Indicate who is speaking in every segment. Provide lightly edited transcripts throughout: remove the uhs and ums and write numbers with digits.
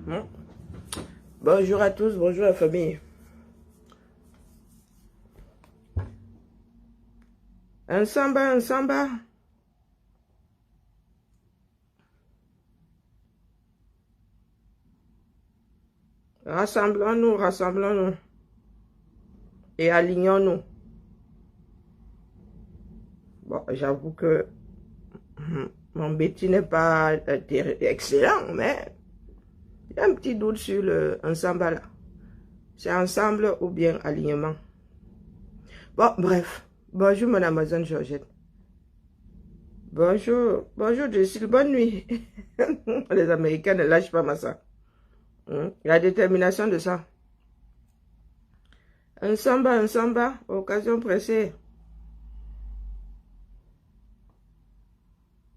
Speaker 1: Hmm. Bonjour à tous, bonjour la famille. Un samba, un samba. Rassemblons-nous, rassemblons-nous. Et alignons-nous. Bon, j'avoue que mon Betty n'est pas excellent, mais il y a un petit doute sur un samba là. C'est ensemble ou bien alignement. Bon, bref. Bonjour, mon Amazon Georgette. Bonjour, bonjour, Jessie, bonne nuit. Les Américains ne lâchent pas ma ça. La détermination de ça. Un samba, occasion pressée.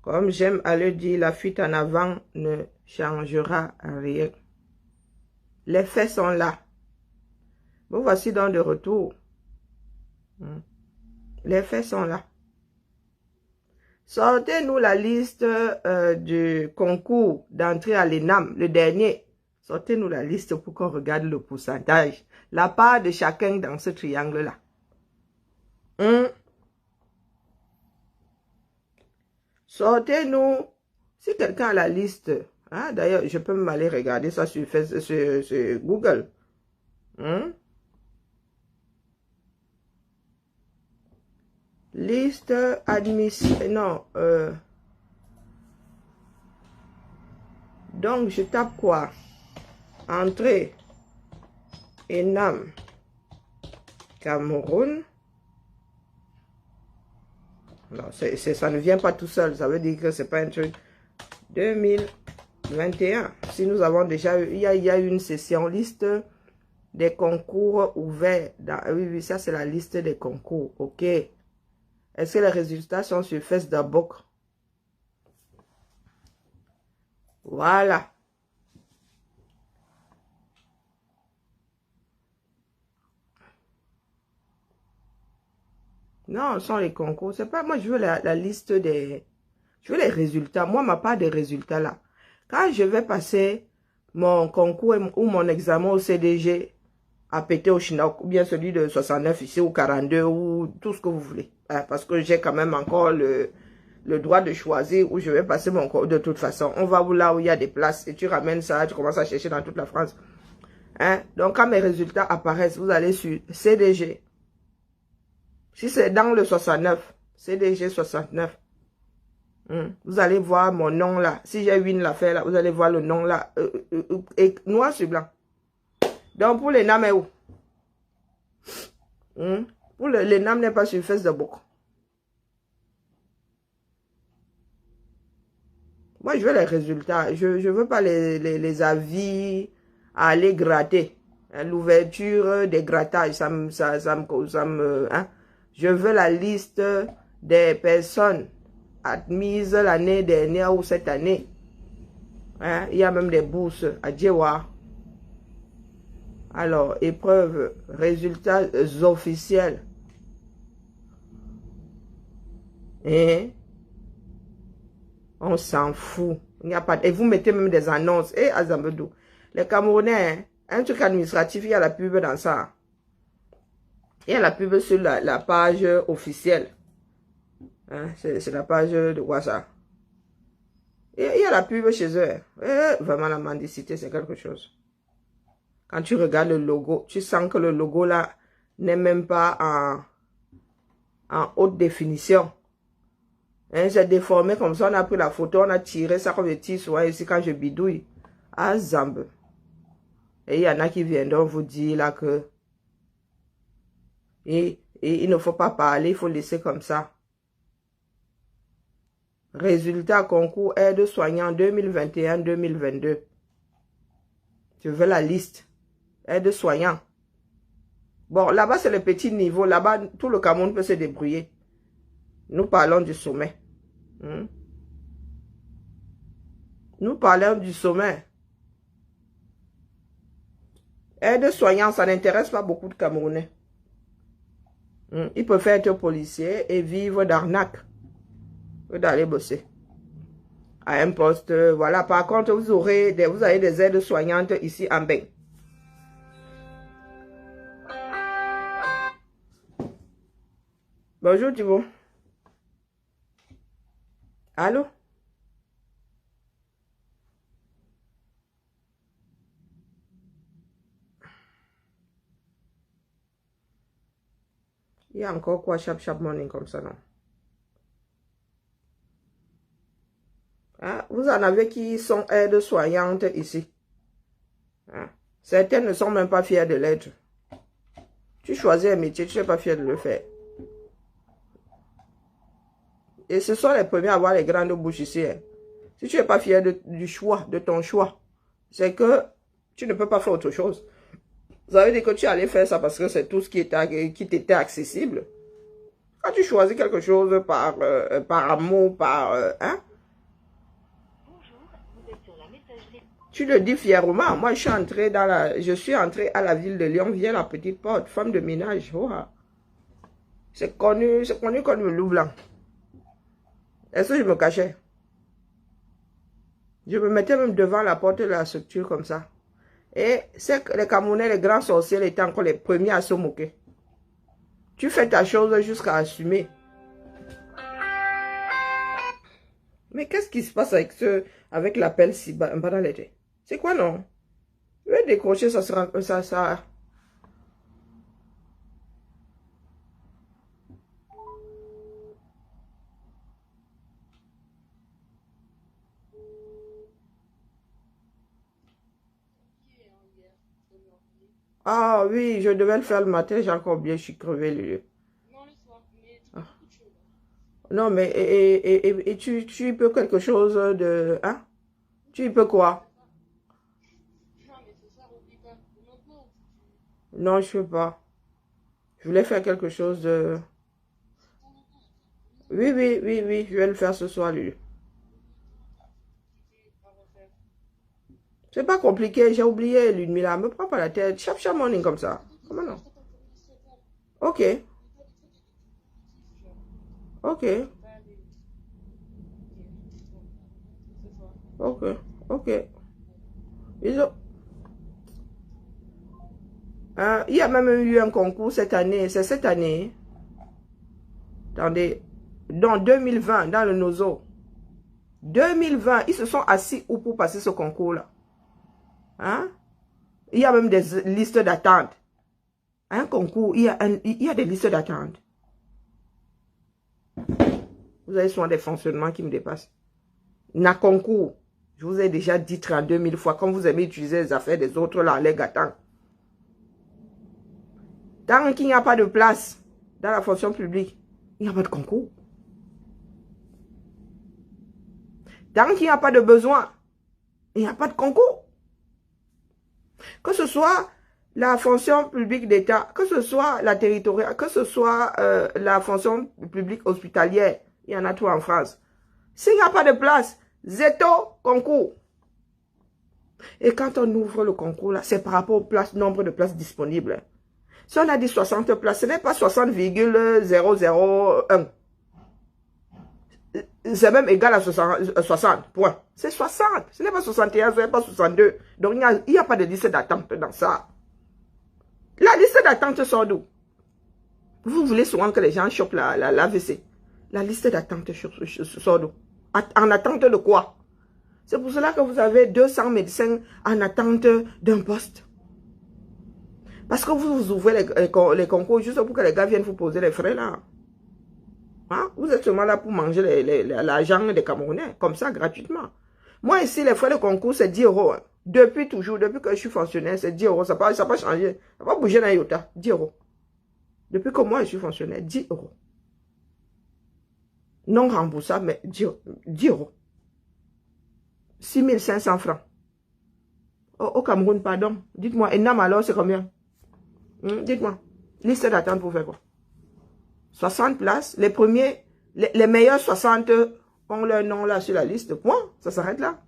Speaker 1: Comme j'aime à le dire, la fuite en avant ne changera rien. Les faits sont là. Vous voici donc de retour. Les faits sont là. Sortez-nous la liste du concours d'entrée à l'ENAM, le dernier. Sortez-nous la liste pour qu'on regarde le pourcentage. La part de chacun dans ce triangle-là. Sortez-nous. Si quelqu'un a la liste, hein, d'ailleurs, je peux m'aller regarder ça sur Google. Liste admissible. Non. Donc, je tape quoi? Entrée. ENAM. Cameroun. Non, ça ne vient pas tout seul. Ça veut dire que c'est pas un truc. 2021. Si nous avons déjà eu, il y a une session liste des concours ouverts. Oui, ça c'est la liste des concours. Ok. Est-ce que les résultats sont sur Facebook? Voilà. Non, ce sont les concours. C'est pas moi, je veux la liste des... Je veux les résultats. Moi, ma part des résultats là. Quand je vais passer mon concours ou mon examen au CDG à péter au Chinook, ou bien celui de 69 ici, ou 42, ou tout ce que vous voulez. Hein, parce que j'ai quand même encore le droit de choisir où je vais passer mon cours. De toute façon, on va là où il y a des places et tu ramènes ça, tu commences à chercher dans toute la France. Hein? Donc, quand mes résultats apparaissent, vous allez sur CDG. Si c'est dans le 69, CDG 69, vous allez voir mon nom là. Si j'ai une l'affaire là, vous allez voir le nom là. Et noir sur blanc. Donc, pour les NAM est où? Pour les NAM n'est pas sur Facebook. Moi, je veux les résultats. Je ne veux pas les avis à aller gratter. Hein, l'ouverture des grattages, ça me hein. Je veux la liste des personnes admises l'année dernière ou cette année. Hein, il y a même des bourses à Djewa. Alors, épreuve, résultats officiels. Et on s'en fout. Il n'y a pas. Et vous mettez même des annonces. Et Azambedou, les Camerounais, hein, un truc administratif, il y a la pub dans ça. Il y a la pub sur la page officielle. Hein, c'est la page de WhatsApp. Et il y a la pub chez eux. Et vraiment, la mendicité, c'est quelque chose. Quand tu regardes le logo, tu sens que le logo là n'est même pas en haute définition. Hein, c'est déformé comme ça. On a pris la photo, on a tiré ça comme je tire souvent ici quand je bidouille. Ah, Zambe. Et il y en a qui viendront vous dire là que et il ne faut pas parler, il faut laisser comme ça. Résultat concours aide-soignant 2021-2022. Je veux la liste. Aide-soignant. Bon, là-bas, c'est le petit niveau. Là-bas, tout le Cameroun peut se débrouiller. Nous parlons du sommet. Nous parlons du sommet. Aide-soignant, ça n'intéresse pas beaucoup de Camerounais. Ils peuvent être policiers et vivre d'arnaque. D'aller bosser. à un poste. Voilà, par contre, vous avez des aides soignantes ici en bain. Bonjour Thibaut. Allô? Il y a encore quoi, Chap Morning comme ça, non? Hein? Vous en avez qui sont aides soignantes ici. Hein? Certaines ne sont même pas fières de l'être. Tu choisis un métier, tu n'es pas fier de le faire. Et ce sont les premiers à avoir les grandes bouches ici. Hein. Si tu n'es pas fier du choix, de ton choix, c'est que tu ne peux pas faire autre chose. Ça veut dire que tu allais faire ça parce que c'est tout ce qui t'était accessible. Quand tu choisis quelque chose par amour, hein? Tu le dis fièrement. Moi, je suis entrée à la ville de Lyon via la petite porte, femme de ménage. Oh, c'est connu comme le loup blanc. Est-ce que je me cachais? Je me mettais même devant la porte de la structure comme ça. Et c'est que les Camerounais, les grands sorciers étaient encore les premiers à se moquer. Tu fais ta chose jusqu'à assumer. Mais qu'est-ce qui se passe avec l'appel si pendant l'été? C'est quoi non? Je vais décrocher, ça sera ça. Ah oui, je devais le faire le matin, j'ai encore oublié, je suis crevé le lieu. Non, le soir, mais tu beaucoup de choses. Non, mais et tu peux quelque chose de... Hein? Tu peux quoi? Non, mais ce soir, oublie pas. Non, je ne peux pas. Je voulais faire quelque chose de... Oui, je vais le faire ce soir, lui. C'est pas compliqué, j'ai oublié l'une là. Me prends pas la tête. Chap morning comme ça. Comment non? Ok. Ok. Ok. Ok. Il y a même eu un concours cette année. C'est cette année. Attendez. Dans 2020, dans le Nozo. 2020, ils se sont assis où pour passer ce concours-là? Hein? Il y a même des listes d'attente. Un concours, il y a des listes d'attente. Vous avez souvent des fonctionnements qui me dépassent. Na concours, je vous ai déjà dit 32 000 fois, quand vous aimez utiliser les affaires des autres, là, les gâtants. Tant qu'il n'y a pas de place dans la fonction publique, il n'y a pas de concours. Tant qu'il n'y a pas de besoin, il n'y a pas de concours. Que ce soit la fonction publique d'État, que ce soit la territoriale, que ce soit la fonction publique hospitalière, il y en a tout en France. S'il n'y a pas de place, zéro concours. Et quand on ouvre le concours, là, c'est par rapport au nombre de places disponibles. Si on a dit 60 places, ce n'est pas 60,001. C'est même égal à 60, point. C'est 60. Ce n'est pas 61, ce n'est pas 62. Donc, il n'y a pas de liste d'attente dans ça. La liste d'attente sort d'où? Vous voulez souvent que les gens chopent la WC. La liste d'attente sort d'où? En attente de quoi? C'est pour cela que vous avez 200 médecins en attente d'un poste. Parce que vous ouvrez les concours juste pour que les gars viennent vous poser les frais là. Hein? Vous êtes seulement là pour manger l'argent des Camerounais, comme ça, gratuitement. Moi, ici, les frais de concours, c'est 10 euros. Hein. Depuis toujours, depuis que je suis fonctionnaire, c'est 10 euros. Ça n'a pas changé. Ça n'a pas bougé dans iota. 10 euros. Depuis que moi, je suis fonctionnaire, 10 euros. Non remboursable, mais 10 euros. 6 500 francs. Au Cameroun, pardon. Dites-moi, et Nam alors, c'est combien? Dites-moi. Liste d'attente pour faire quoi? 60 places. Les premiers, les meilleurs 60 ont leur nom là sur la liste. Point. Ça s'arrête là.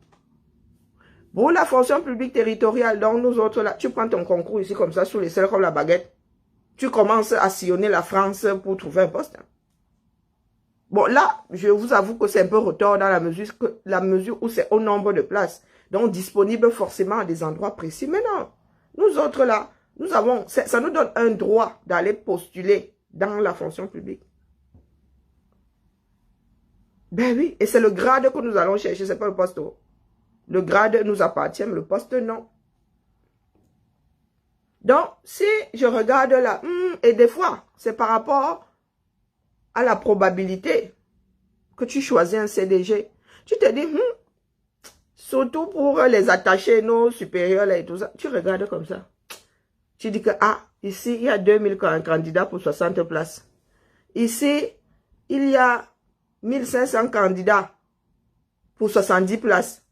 Speaker 1: Pour la fonction publique territoriale, donc nous autres là, tu prends ton concours ici comme ça, sous les selles comme la baguette. Tu commences à sillonner la France pour trouver un poste. Bon, là, je vous avoue que c'est un peu retard dans la mesure où c'est au nombre de places. Donc, disponible forcément à des endroits précis. Mais non, nous autres là, nous avons, ça nous donne un droit d'aller postuler dans la fonction publique. Ben oui, et c'est le grade que nous allons chercher, c'est pas le poste. Le grade nous appartient, mais le poste non. Donc, si je regarde là, et des fois, c'est par rapport à la probabilité que tu choisis un CDG. Tu te dis, surtout pour les attachés, nos supérieurs là et tout ça, tu regardes comme ça. Tu dis que, ah, ici, il y a 2000 candidats pour 60 places. Ici, il y a 1500 candidats pour 70 places.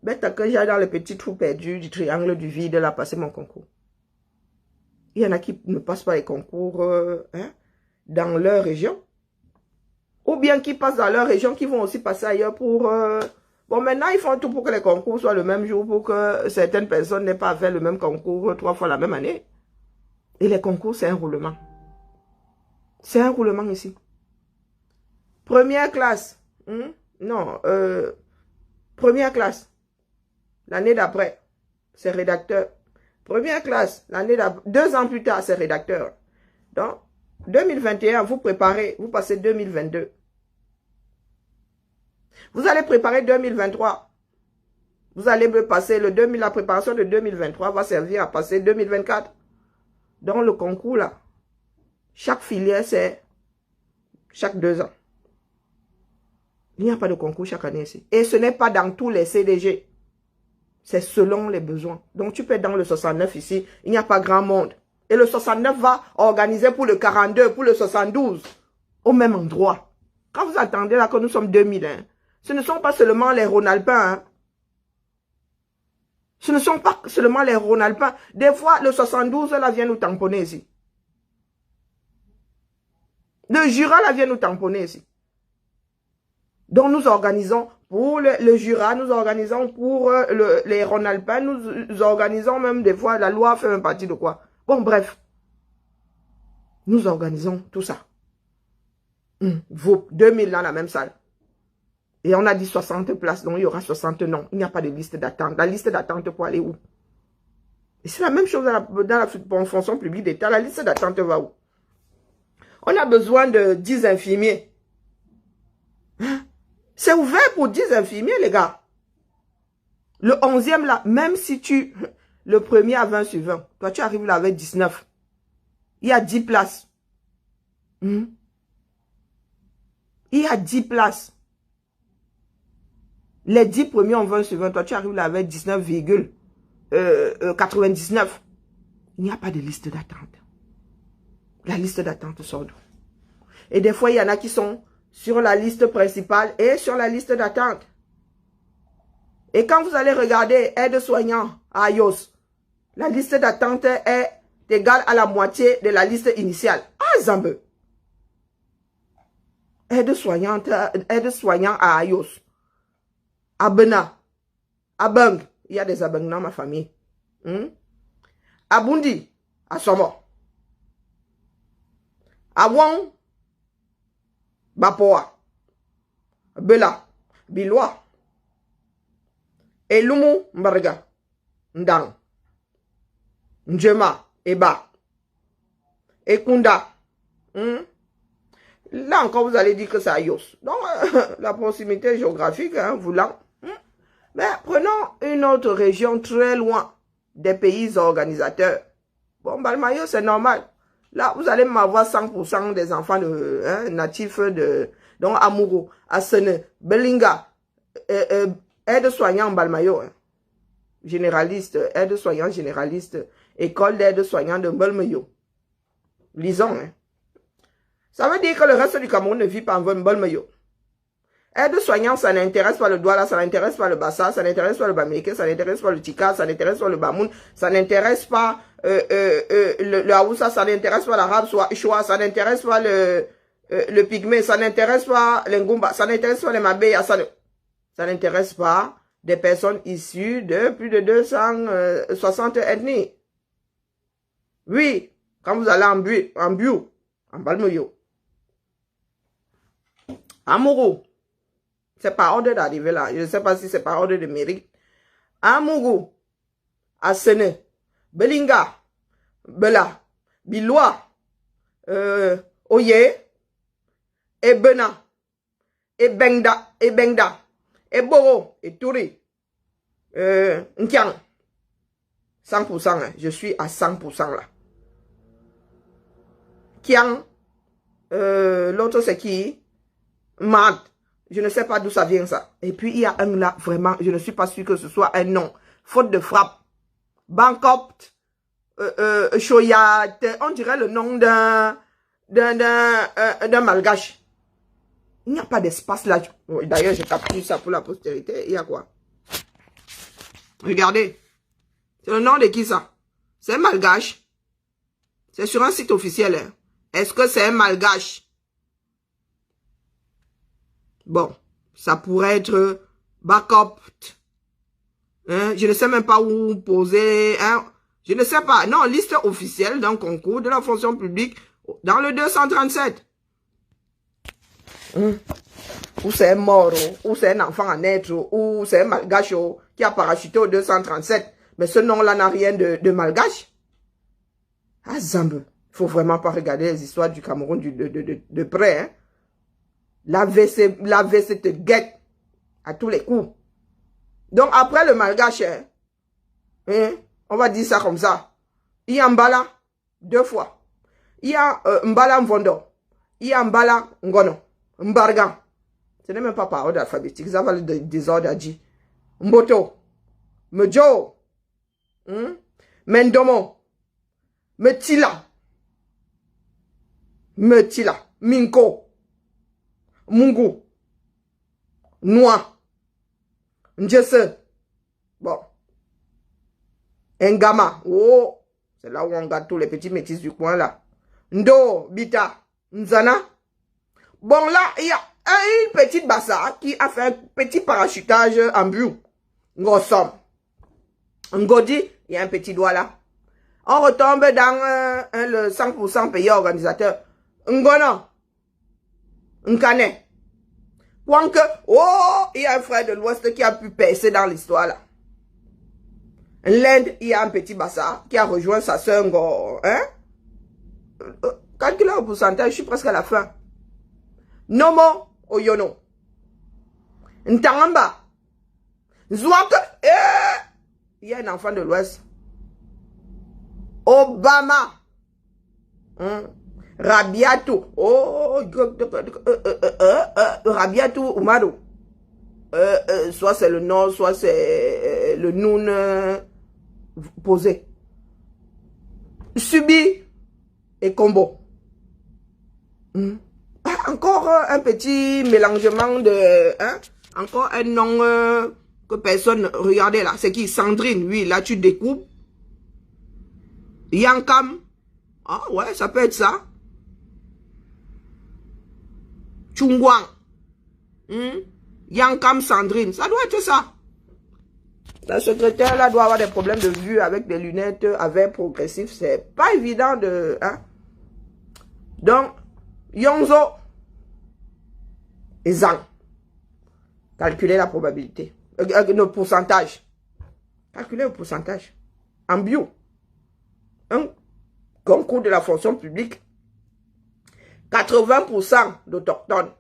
Speaker 1: Ben, t'as que j'ai dans le petit trou perdu du triangle du vide là, passer mon concours. Il y en a qui ne passent pas les concours dans leur région. Ou bien qui passent dans leur région, qui vont aussi passer ailleurs pour... Bon, maintenant, ils font tout pour que les concours soient le même jour, pour que certaines personnes n'aient pas à faire le même concours 3 fois la même année. Et les concours, c'est un roulement. C'est un roulement ici. Première classe. Non, première classe. L'année d'après, c'est rédacteur. Première classe, l'année d'après, 2 ans plus tard, c'est rédacteur. Donc, 2021, vous préparez, vous passez 2022. Vous allez préparer 2023. Vous allez passer la préparation de 2023 va servir à passer 2024. Donc, le concours, là, chaque filière, c'est chaque 2 ans. Il n'y a pas de concours chaque année ici. Et ce n'est pas dans tous les CDG. C'est selon les besoins. Donc, tu peux être dans le 69 ici. Il n'y a pas grand monde. Et le 69 va organiser pour le 42, pour le 72, au même endroit. Quand vous attendez là que nous sommes 2000, ce ne sont pas seulement les Rhône-Alpins. Ce ne sont pas seulement les Rhône-Alpins. Des fois, le 72 là vient nous tamponner ici. Le Jura là vient nous tamponner ici. Donc, nous organisons pour le Jura, nous organisons pour les Rhône-Alpins, nous organisons même des fois, la loi fait même partie de quoi. Bon, bref. Nous organisons tout ça. Vous, 2000 dans la même salle. Et on a dit 60 places, donc il y aura 60 noms. Il n'y a pas de liste d'attente. La liste d'attente pour aller où? Et c'est la même chose dans la fonction publique d'État. La liste d'attente va où? On a besoin de 10 infirmiers. C'est ouvert pour 10 infirmiers, les gars. Le 11e, là, même si le premier à 20 sur 20, toi, tu arrives là avec 19. Il y a 10 places. Il y a 10 places. Les 10 premiers ont 20 sur 20. Toi, tu arrives là avec 19,99. Il n'y a pas de liste d'attente. La liste d'attente sort d'où? Et des fois, il y en a qui sont sur la liste principale et sur la liste d'attente. Et quand vous allez regarder aide-soignant à IOS, la liste d'attente est égale à la moitié de la liste initiale. Ah, Zambe! Aide-soignant à IOS. Abena. Abang. Il y a des Abang dans ma famille. Abundi. Asomo. Awang. Bapoa. Bela. Bilwa. Elumu Mbarga. Ndang. Njema. Eba. Ekunda. Là encore, vous allez dire que c'est Ayos. Donc, la proximité géographique, voulant. Mais prenons une autre région très loin des pays organisateurs. Bon, Balmayo, c'est normal. Là, vous allez m'avoir 100% des enfants natifs donc Amuro, Asene, Belinga, aide-soignant Balmayo. Généraliste, aide-soignant généraliste, école d'aide-soignant de Balmayo. Lisons, Ça veut dire que le reste du Cameroun ne vit pas en Balmayo. Aide-soignant, ça n'intéresse pas le Douala, ça n'intéresse pas le Bassa, ça n'intéresse pas le Bameke, ça n'intéresse pas le Tika, ça n'intéresse pas le Bamoun, ça n'intéresse pas le Haoussa, ça n'intéresse pas l'Arabe, soit ça n'intéresse pas le Pygmée, ça n'intéresse pas le Ngumba, ça n'intéresse pas les Mabéya, ça n'intéresse pas des personnes issues de plus de 260 ethnies. Oui, quand vous allez en Biou, en Balmayo, Amourou. C'est par ordre d'arrivée là. Je ne sais pas si c'est par ordre de mérite. Amourou. Asene. Belinga. Bela. Biloua. Oye. Ebena. Ebengda. Ebengda. Eboro. Eturi. Nkiang. 100%. Hein. Je suis à 100% là. Kiang. L'autre c'est qui? Mad. Je ne sais pas d'où ça vient ça. Et puis il y a un là, vraiment, je ne suis pas sûr que ce soit un nom. Faute de frappe. Bangkok. Choyat. On dirait le nom d'un malgache. Il n'y a pas d'espace là. D'ailleurs, j'ai tapé ça pour la postérité. Il y a quoi? Regardez. C'est le nom de qui ça? C'est un malgache. C'est sur un site officiel. Hein. Est-ce que c'est un malgache? Bon, ça pourrait être backup. Hein? Je ne sais même pas où poser. Hein? Je ne sais pas. Non, liste officielle d'un concours de la fonction publique dans le 237. Ou c'est un mort, ou c'est un enfant à naître, ou c'est un malgache qui a parachuté au 237. Mais ce nom-là n'a rien de malgache. Ah, Zambe. Il faut vraiment pas regarder les histoires du Cameroun de près. Hein? La VC te guette à tous les coups. Donc, après le malgache, hein, on va dire ça comme ça. Il y a Mbala, 2 fois. Il y a Mbala Mvondo. Il y a Mbala Ngono. Mbargan. Ce n'est même pas par ordre alphabétique. Ça va le désordre à dire. Mboto. Mjo. Mendomo. Metila. Minko. Mungu. Noa. Njese. Bon. Ngama. Oh. C'est là où on garde tous les petits métis du coin là. Ndo. Bita. Nzana. Bon là, il y a une petite bassa qui a fait un petit parachutage en but. Ngossom. Ngodi. Il y a un petit doigt là. On retombe dans le 100% payé organisateur. Ngono. Nkane. Point que, oh, il y a un frère de l'Ouest qui a pu percer dans l'histoire là. L'Inde, il y a un petit bassa qui a rejoint sa soeur Ngo. Hein? Calculez au pourcentage, je suis presque à la fin. Nomo Oyono. Ntangamba. Zouak. Il y a un enfant de l'Ouest. Obama. Rabiatou. Oh, Rabiatou Umaru. Soit c'est le nom, soit c'est le noun posé. Subi et combo. Encore un petit mélangement de... Hein? Encore un nom que personne... Regardez là, c'est qui? Sandrine, oui, là tu découpes. Yankam. Ah ouais, ça peut être ça. Chungwang. Yankam Sandrine, ça doit être ça. La secrétaire là doit avoir des problèmes de vue avec des lunettes avec progressif. C'est pas évident de... Hein? Donc, Yonzo et Zang. Calculez la probabilité. Le pourcentage. Calculez le pourcentage. En bio. Un concours de la fonction publique. 80% d'autochtones.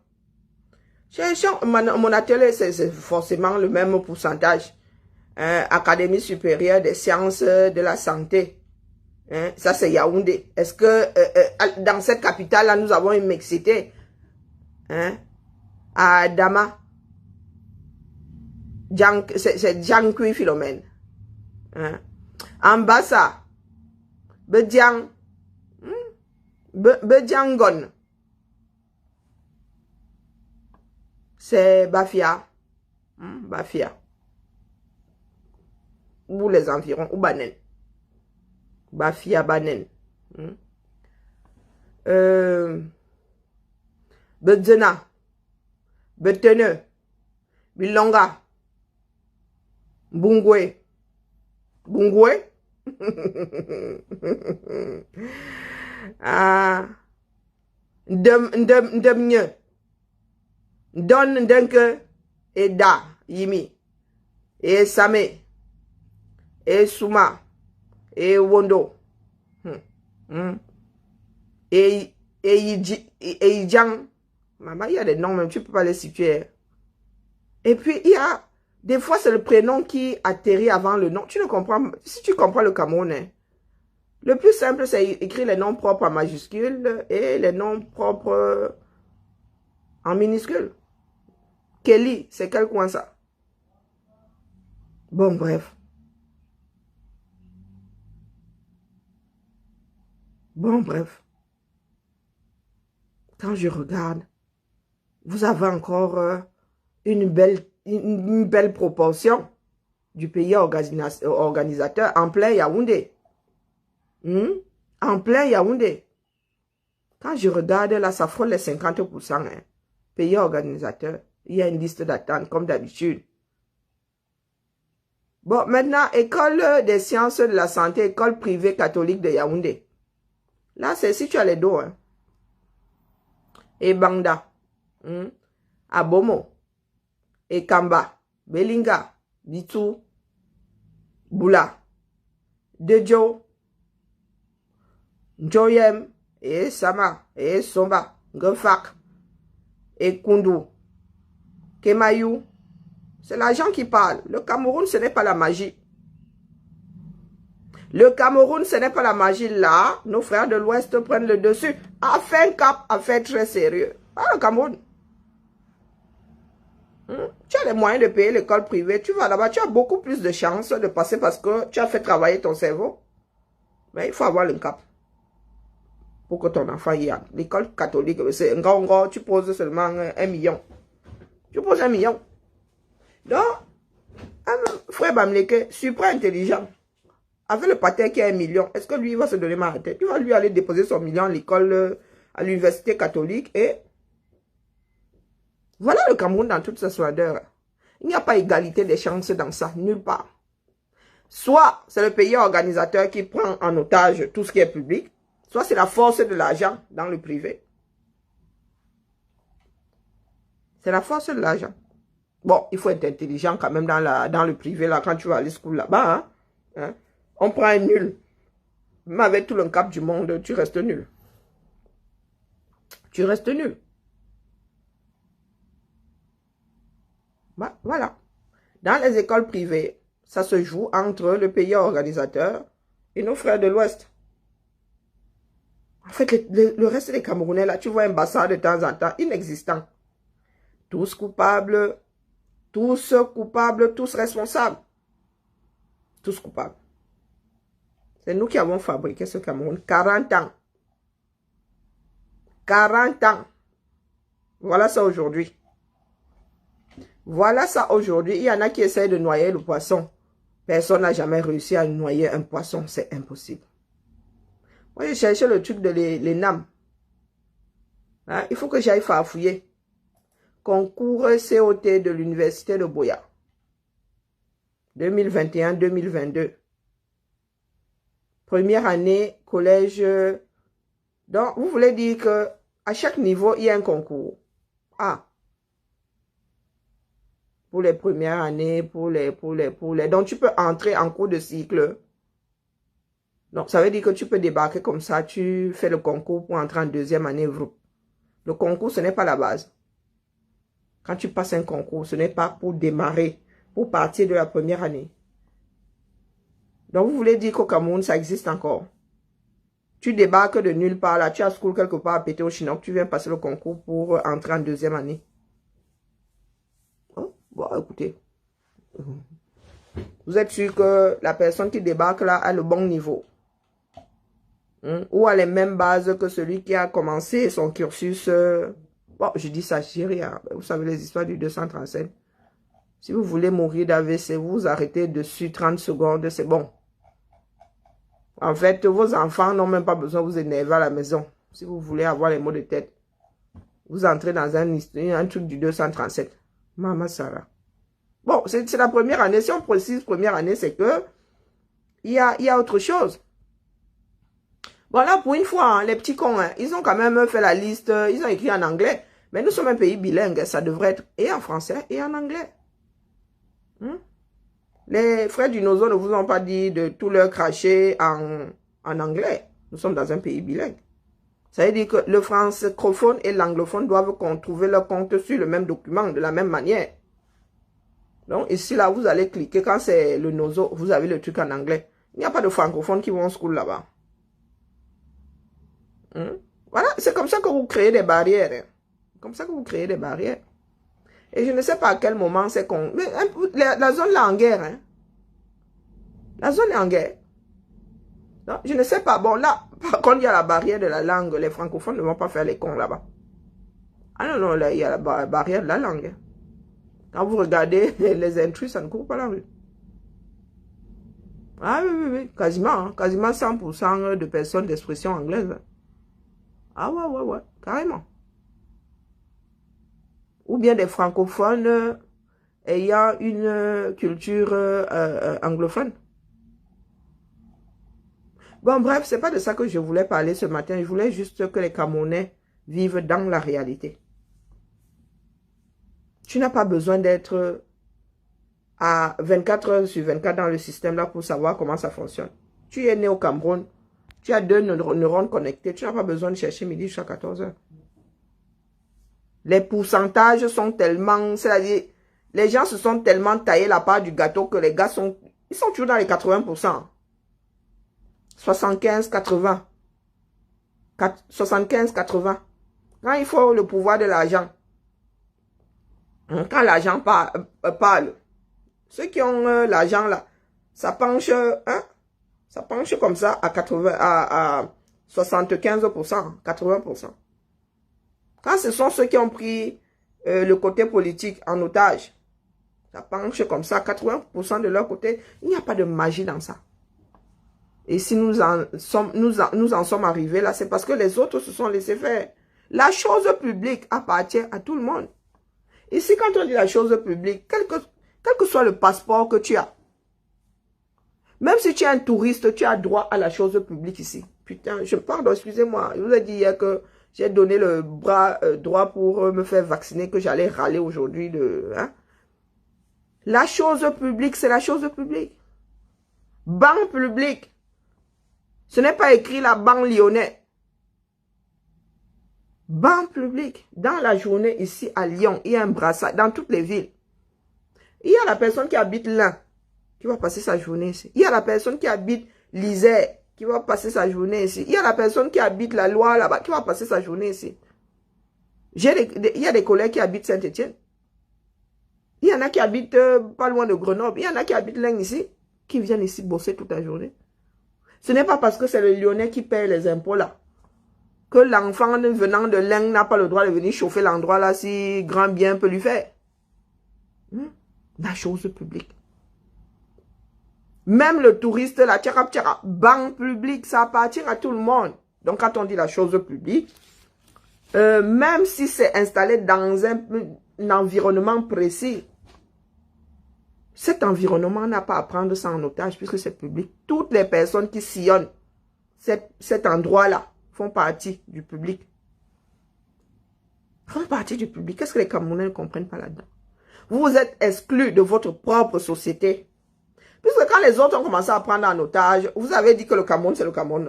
Speaker 1: Mon atelier, c'est forcément le même pourcentage. Académie supérieure des sciences de la santé. Ça, c'est Yaoundé. Est-ce que dans cette capitale-là, nous avons une mixité? À Dama. C'est Djankui Philomène. En bas, ça. Bedjang. Bedjangon. C'est Bafia. Bafia. Ou les environs. Ou Banen. Bafia Banen. Bedzena. Betene. Bilonga. Bungwe. Bungwe. Ndemnye. Don Ndenke, et Da, Yimi, et Samé, et Souma, et Wondo, et Yidjang. Maman, il y a des noms, même tu ne peux pas les situer. Et puis, il y a, des fois, c'est le prénom qui atterrit avant le nom. Tu ne comprends, si tu comprends le Camerounais, le plus simple, c'est écrire les noms propres en majuscule et les noms propres en minuscule. Kelly, c'est quel coin ça? Bon, bref. Bon, bref. Quand je regarde, vous avez encore une belle proportion du pays organisateur en plein Yaoundé. En plein Yaoundé. Quand je regarde là, ça frôle les 50%. Hein. Pays organisateur. Il y a une liste d'attente comme d'habitude. Bon, maintenant, école des sciences de la santé, école privée catholique de Yaoundé. Là, c'est si tu as les dos. Hein. Et Banda. Abomo. Et Kamba. Belinga. Bitou. Boula. Dejo. Njoyem. Et Sama. Et Somba. Ngefak. Et Kundu. Kemayou. C'est l'argent qui parle. Le Cameroun, ce n'est pas la magie. Le Cameroun, ce n'est pas la magie. Là, nos frères de l'Ouest prennent le dessus. A fait un cap, a fait très sérieux. Ah, le Cameroun. Tu as les moyens de payer l'école privée. Tu vas là-bas, tu as beaucoup plus de chances de passer parce que tu as fait travailler ton cerveau. Mais il faut avoir le cap. Pour que ton enfant y aille. L'école catholique, c'est un grand, tu poses seulement 1 million. Tu poses 1 million. Donc, frère Bamleke, super intelligent. Avec le pater qui a 1 million, est-ce que lui va se donner mal à la tête? Il va lui aller déposer son million à l'école, à l'université catholique et voilà le Cameroun dans toute sa splendeur. Il n'y a pas égalité des chances dans ça, nulle part. Soit c'est le pays organisateur qui prend en otage tout ce qui est public, soit c'est la force de l'argent dans le privé. C'est la force de l'argent. Bon, il faut être intelligent quand même dans le privé, là, quand tu vas aller school là-bas. Hein? On prend un nul. Mais avec tout le cap du monde, tu restes nul. Tu restes nul. Bah, voilà. Dans les écoles privées, ça se joue entre le pays organisateur et nos frères de l'Ouest. En fait, le reste des Camerounais, là, tu vois un bassin de temps en temps, inexistant. Tous coupables, tous responsables. Tous coupables. C'est nous qui avons fabriqué ce Cameroun. 40 ans. 40 ans. Voilà ça aujourd'hui. Voilà ça aujourd'hui. Il y en a qui essayent de noyer le poisson. Personne n'a jamais réussi à noyer un poisson. C'est impossible. Moi, j'ai cherché le truc de l'ENAM. Hein? Il faut que j'aille farfouiller. Concours COT de l'université de Boya. 2021-2022. Première année, collège. Donc, vous voulez dire que à chaque niveau, il y a un concours. Ah. Pour les premières années, pour les. Donc, tu peux entrer en cours de cycle. Donc, ça veut dire que tu peux débarquer comme ça. Tu fais le concours pour entrer en deuxième année. Le concours, ce n'est pas la base. Quand tu passes un concours, ce n'est pas pour démarrer, pour partir de la première année. Donc, vous voulez dire qu'au Cameroun, ça existe encore. Tu débarques de nulle part, là, tu as school quelque part à péter au Chinook, tu viens passer le concours pour entrer en deuxième année. Oh, bon, écoutez. Vous êtes sûr que la personne qui débarque là a le bon niveau? Ou a les mêmes bases que celui qui a commencé son cursus. Bon, je dis ça, je dis rien. Vous savez les histoires du 237. Si vous voulez mourir d'AVC, vous arrêtez dessus 30 secondes, c'est bon. En fait, vos enfants n'ont même pas besoin de vous énerver à la maison. Si vous voulez avoir les maux de tête, vous entrez dans un truc du 237. Maman Sarah. Bon, c'est la première année. Si on précise première année, c'est que il y a autre chose. Bon, là, pour une fois, hein, les petits cons, hein, ils ont quand même fait la liste, ils ont écrit en anglais. Mais nous sommes un pays bilingue, ça devrait être et en français et en anglais. Les frères du Nozo ne vous ont pas dit de tout leur cracher en anglais. Nous sommes dans un pays bilingue. Ça veut dire que le francophone et l'anglophone doivent trouver leur compte sur le même document, de la même manière. Donc ici, là, vous allez cliquer. Quand c'est le Nozo, vous avez le truc en anglais. Il n'y a pas de francophones qui vont en school là-bas. Voilà, c'est comme ça que vous créez des barrières. Comme ça que vous créez des barrières. Et je ne sais pas à quel moment c'est qu'on... Mais la zone là en guerre. Hein. La zone est en guerre. Non, je ne sais pas. Bon, là, par contre, il y a la barrière de la langue. Les francophones ne vont pas faire les cons là-bas. Ah non, non, là, il y a la barrière de la langue. Quand vous regardez les intrus, ça ne court pas la rue. Ah oui, oui, oui. Quasiment, hein, quasiment 100% de personnes d'expression anglaise. Ah ouais, ouais, ouais. Carrément. Ou bien des francophones ayant une culture anglophone. Bon, bref, c'est pas de ça que je voulais parler ce matin. Je voulais juste que les Camerounais vivent dans la réalité. Tu n'as pas besoin d'être à 24 heures sur 24 dans le système là pour savoir comment ça fonctionne. Tu es né au Cameroun, tu as 2 neurones connectés, tu n'as pas besoin de chercher midi jusqu'à 14 heures. Les pourcentages sont tellement, c'est-à-dire, les gens se sont tellement taillés la part du gâteau que les gars sont, ils sont toujours dans les 80%. 75, 80. 75, 80. Quand il faut le pouvoir de l'argent, quand l'argent parle, ceux qui ont l'argent là, ça penche, hein, ça penche comme ça à 80, à 75%, 80%. Quand ce sont ceux qui ont pris le côté politique en otage, ça penche comme ça, 80% de leur côté, il n'y a pas de magie dans ça. Et si nous en sommes arrivés là, c'est parce que les autres se sont laissés faire. La chose publique appartient à tout le monde. Ici, quand on dit la chose publique, quel que soit le passeport que tu as, même si tu es un touriste, tu as droit à la chose publique ici. Putain, pardon, excusez-moi, je vous ai dit hier que j'ai donné le bras droit pour me faire vacciner, que j'allais râler aujourd'hui de... Hein? La chose publique, c'est la chose publique. Banque publique. Ce n'est pas écrit la banque lyonnais. Banque publique. Dans la journée ici à Lyon, il y a un brassard dans toutes les villes. Il y a la personne qui habite là, qui va passer sa journée ici. Il y a la personne qui habite l'Isère, qui va passer sa journée ici. Il y a la personne qui habite la Loire là-bas, qui va passer sa journée ici. Il y a des collègues qui habitent Saint-Étienne. Il y en a qui habitent pas loin de Grenoble. Il y en a qui habitent Leng ici, qui viennent ici bosser toute la journée. Ce n'est pas parce que c'est le Lyonnais qui paye les impôts là, que l'enfant venant de Leng n'a pas le droit de venir chauffer l'endroit là si grand bien peut lui faire. La chose publique. Même le touriste, la tchara, banque publique, ça appartient à tout le monde. Donc quand on dit la chose publique, même si c'est installé dans un environnement précis, cet environnement n'a pas à prendre ça en otage puisque c'est public. Toutes les personnes qui sillonnent cet endroit-là font partie du public. Font partie du public. Qu'est-ce que les Camerounais ne comprennent pas là-dedans? Vous êtes exclus de votre propre société. Puisque quand les autres ont commencé à prendre en otage, vous avez dit que le Cameroun, c'est le Cameroun,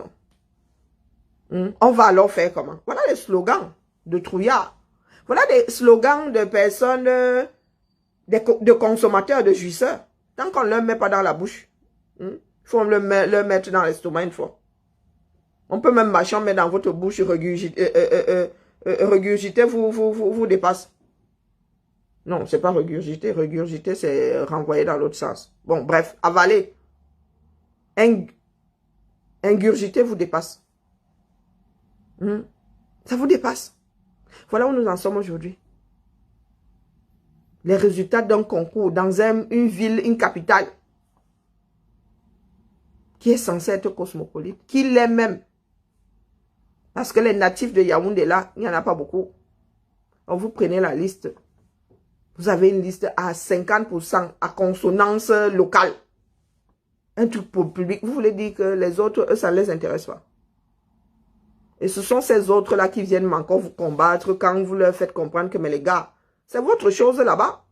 Speaker 1: non? On va alors faire comment? Voilà les slogans de trouillards. Voilà des slogans de personnes, de consommateurs, de jouisseurs. Tant qu'on ne leur met pas dans la bouche, il faut leur mettre dans l'estomac une fois. On peut même marcher, on met dans votre bouche, regurgiter vous dépasse. Non, c'est pas regurgiter. Regurgiter, c'est renvoyer dans l'autre sens. Bon, bref, avaler. Ingurgiter vous dépasse. Ça vous dépasse. Voilà où nous en sommes aujourd'hui. Les résultats d'un concours dans une ville, une capitale, qui est censée être cosmopolite, qui l'est même. Parce que les natifs de Yaoundé là, il n'y en a pas beaucoup. Donc vous prenez la liste. Vous avez une liste à 50% à consonance locale. Un truc pour le public. Vous voulez dire que les autres, eux, ça ne les intéresse pas. Et ce sont ces autres-là qui viennent encore vous combattre quand vous leur faites comprendre que, mais les gars, c'est votre chose là-bas.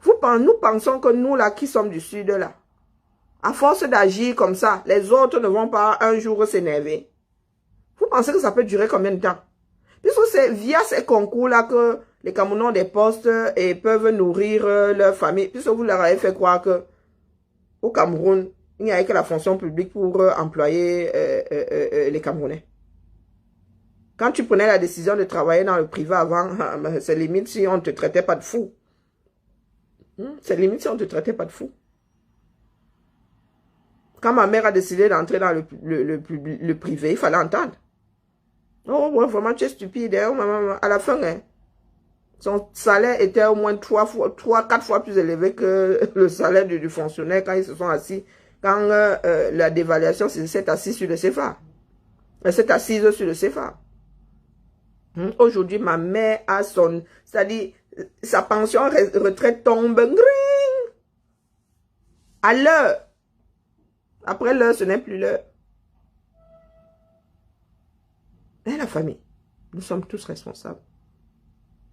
Speaker 1: Nous pensons que nous, là, qui sommes du Sud, là, à force d'agir comme ça, les autres ne vont pas un jour s'énerver. Vous pensez que ça peut durer combien de temps? Puisque c'est via ces concours-là que les Camerounais ont des postes et peuvent nourrir leur famille. Puisque vous leur avez fait croire que au Cameroun, il n'y avait que la fonction publique pour employer les Camerounais. Quand tu prenais la décision de travailler dans le privé avant, c'est limite si on ne te traitait pas de fou. C'est limite si on ne te traitait pas de fou. Quand ma mère a décidé d'entrer dans le privé, il fallait entendre. Oh, ouais, vraiment, tu es stupide. Hein? À la fin, hein, son salaire était au moins 4 fois plus élevé que le salaire du fonctionnaire quand ils se sont assis. Quand la dévaluation s'est assise sur le CFA. Elle s'est assise sur le CFA. Aujourd'hui, ma mère a son... C'est-à-dire, sa pension retraite tombe. À l'heure. Après l'heure, ce n'est plus l'heure. Et la famille, nous sommes tous responsables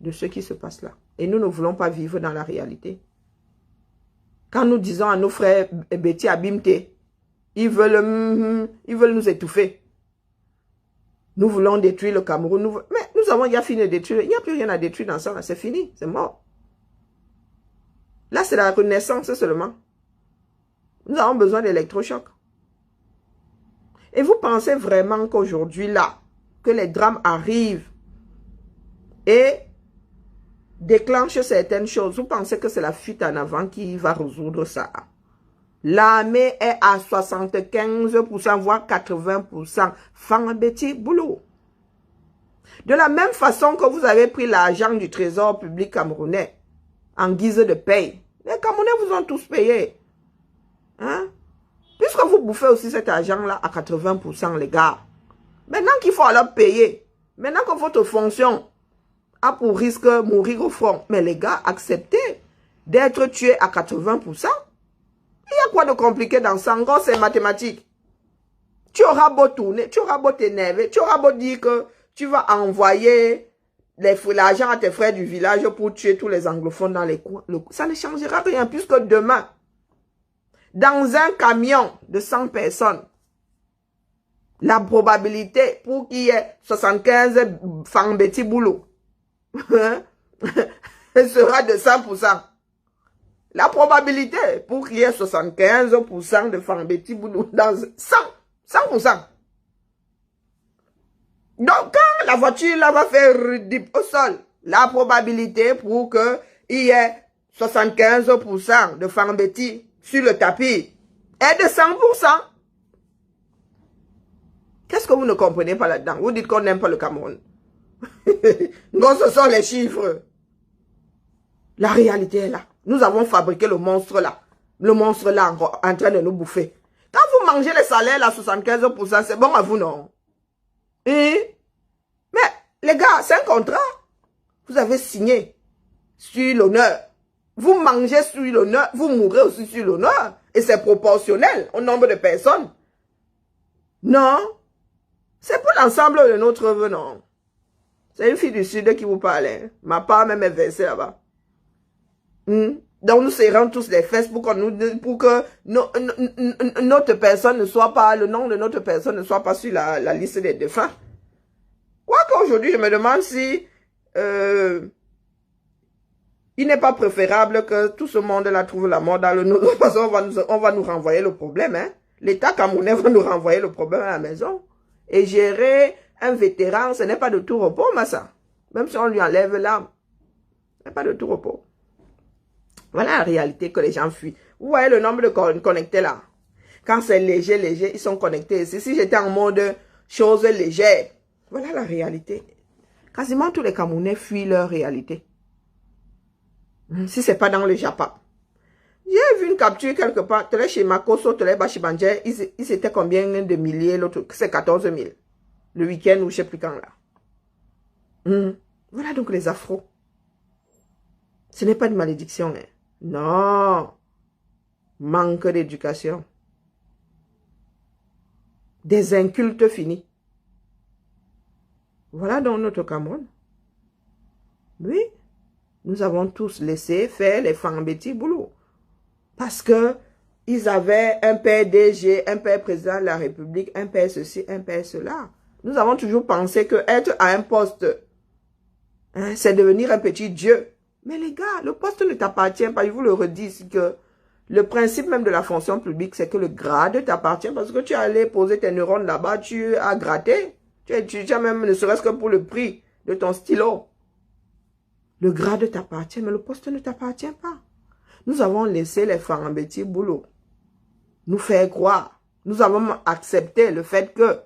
Speaker 1: de ce qui se passe là. Et nous ne voulons pas vivre dans la réalité. Quand nous disons à nos frères, Betty Abimte, ils veulent nous étouffer. Nous voulons détruire le Cameroun. Mais nous avons déjà fini de détruire. Il n'y a plus rien à détruire dans ça. C'est fini. C'est mort. Là, c'est la renaissance seulement. Nous avons besoin d'électrochocs. Et vous pensez vraiment qu'aujourd'hui, là, que les drames arrivent et déclenchent certaines choses, vous pensez que c'est la fuite en avant qui va résoudre ça? L'armée est à 75%, voire 80%. Fangabeti boulot. De la même façon que vous avez pris l'argent du trésor public camerounais en guise de paye, les Camerounais vous ont tous payé. Hein? Puisque vous bouffez aussi cet argent-là à 80%, les gars. Maintenant qu'il faut alors payer, maintenant que votre fonction a pour risque mourir au front, mais les gars, acceptez d'être tués à 80%. Il y a quoi de compliqué dans ça? Encore, c'est mathématique. Tu auras beau tourner, tu auras beau t'énerver, tu auras beau dire que tu vas envoyer l'argent à tes frères du village pour tuer tous les anglophones dans les coins. Ça ne changera rien puisque demain, dans un camion de 100 personnes, la probabilité pour qu'il y ait 75 Fangabeti boulot sera de 100%. La probabilité pour qu'il y ait 75% de Fangabeti boulot dans 100%. Donc, quand la voiture là va faire dip au sol, la probabilité pour qu'il y ait 75% de Fangabeti sur le tapis est de 100%. Qu'est-ce que vous ne comprenez pas là-dedans? Vous dites qu'on n'aime pas le Cameroun. Non, ce sont les chiffres. La réalité est là. Nous avons fabriqué le monstre là. Le monstre là en train de nous bouffer. Quand vous mangez les salaires là, 75%, c'est bon à vous, non? Mais les gars, c'est un contrat. Vous avez signé sur l'honneur. Vous mangez sur l'honneur, vous mourrez aussi sur l'honneur. Et c'est proportionnel au nombre de personnes. Non. C'est pour l'ensemble de notre œuvre, non. C'est une fille du Sud qui vous parle. Hein. Ma part même est versée là-bas. Donc nous serrons tous les fesses pour que notre personne ne soit pas, le nom de notre personne ne soit pas sur la liste des défunts. Quoique aujourd'hui, je me demande si il n'est pas préférable que tout ce monde-là trouve la mort dans le nôtre. De toute façon, on va nous renvoyer le problème. Hein. L'État camerounais va nous renvoyer le problème à la maison. Et gérer un vétéran, ce n'est pas de tout repos, Massa. Même si on lui enlève l'âme. Ce n'est pas de tout repos. Voilà la réalité que les gens fuient. Vous voyez le nombre de connectés là. Quand c'est léger, ils sont connectés. Si j'étais en mode chose légère, voilà la réalité. Quasiment tous les Camerounais fuient leur réalité. Si ce n'est pas dans le Japon. J'ai vu une capture quelque part. Télé chez Makoso, télé Bachibandje, ils étaient combien de milliers, l'autre, c'est 14 000. Le week-end ou je ne sais plus quand là. Voilà donc les afros. Ce n'est pas une malédiction. Hein. Non. Manque d'éducation. Des incultes finis. Voilà donc notre Cameroun. Oui, nous avons tous laissé faire les fambétis boulot. Parce que ils avaient un père DG, un père président de la République, un père ceci, un père cela. Nous avons toujours pensé que être à un poste, hein, c'est devenir un petit dieu. Mais les gars, le poste ne t'appartient pas. Je vous le redis ici que le principe même de la fonction publique, c'est que le grade t'appartient parce que tu es allé poser tes neurones là-bas, tu as gratté. Tu as même, ne serait-ce que pour le prix de ton stylo. Le grade t'appartient, mais le poste ne t'appartient pas. Nous avons laissé les Farambéti boulot nous faire croire. Nous avons accepté le fait que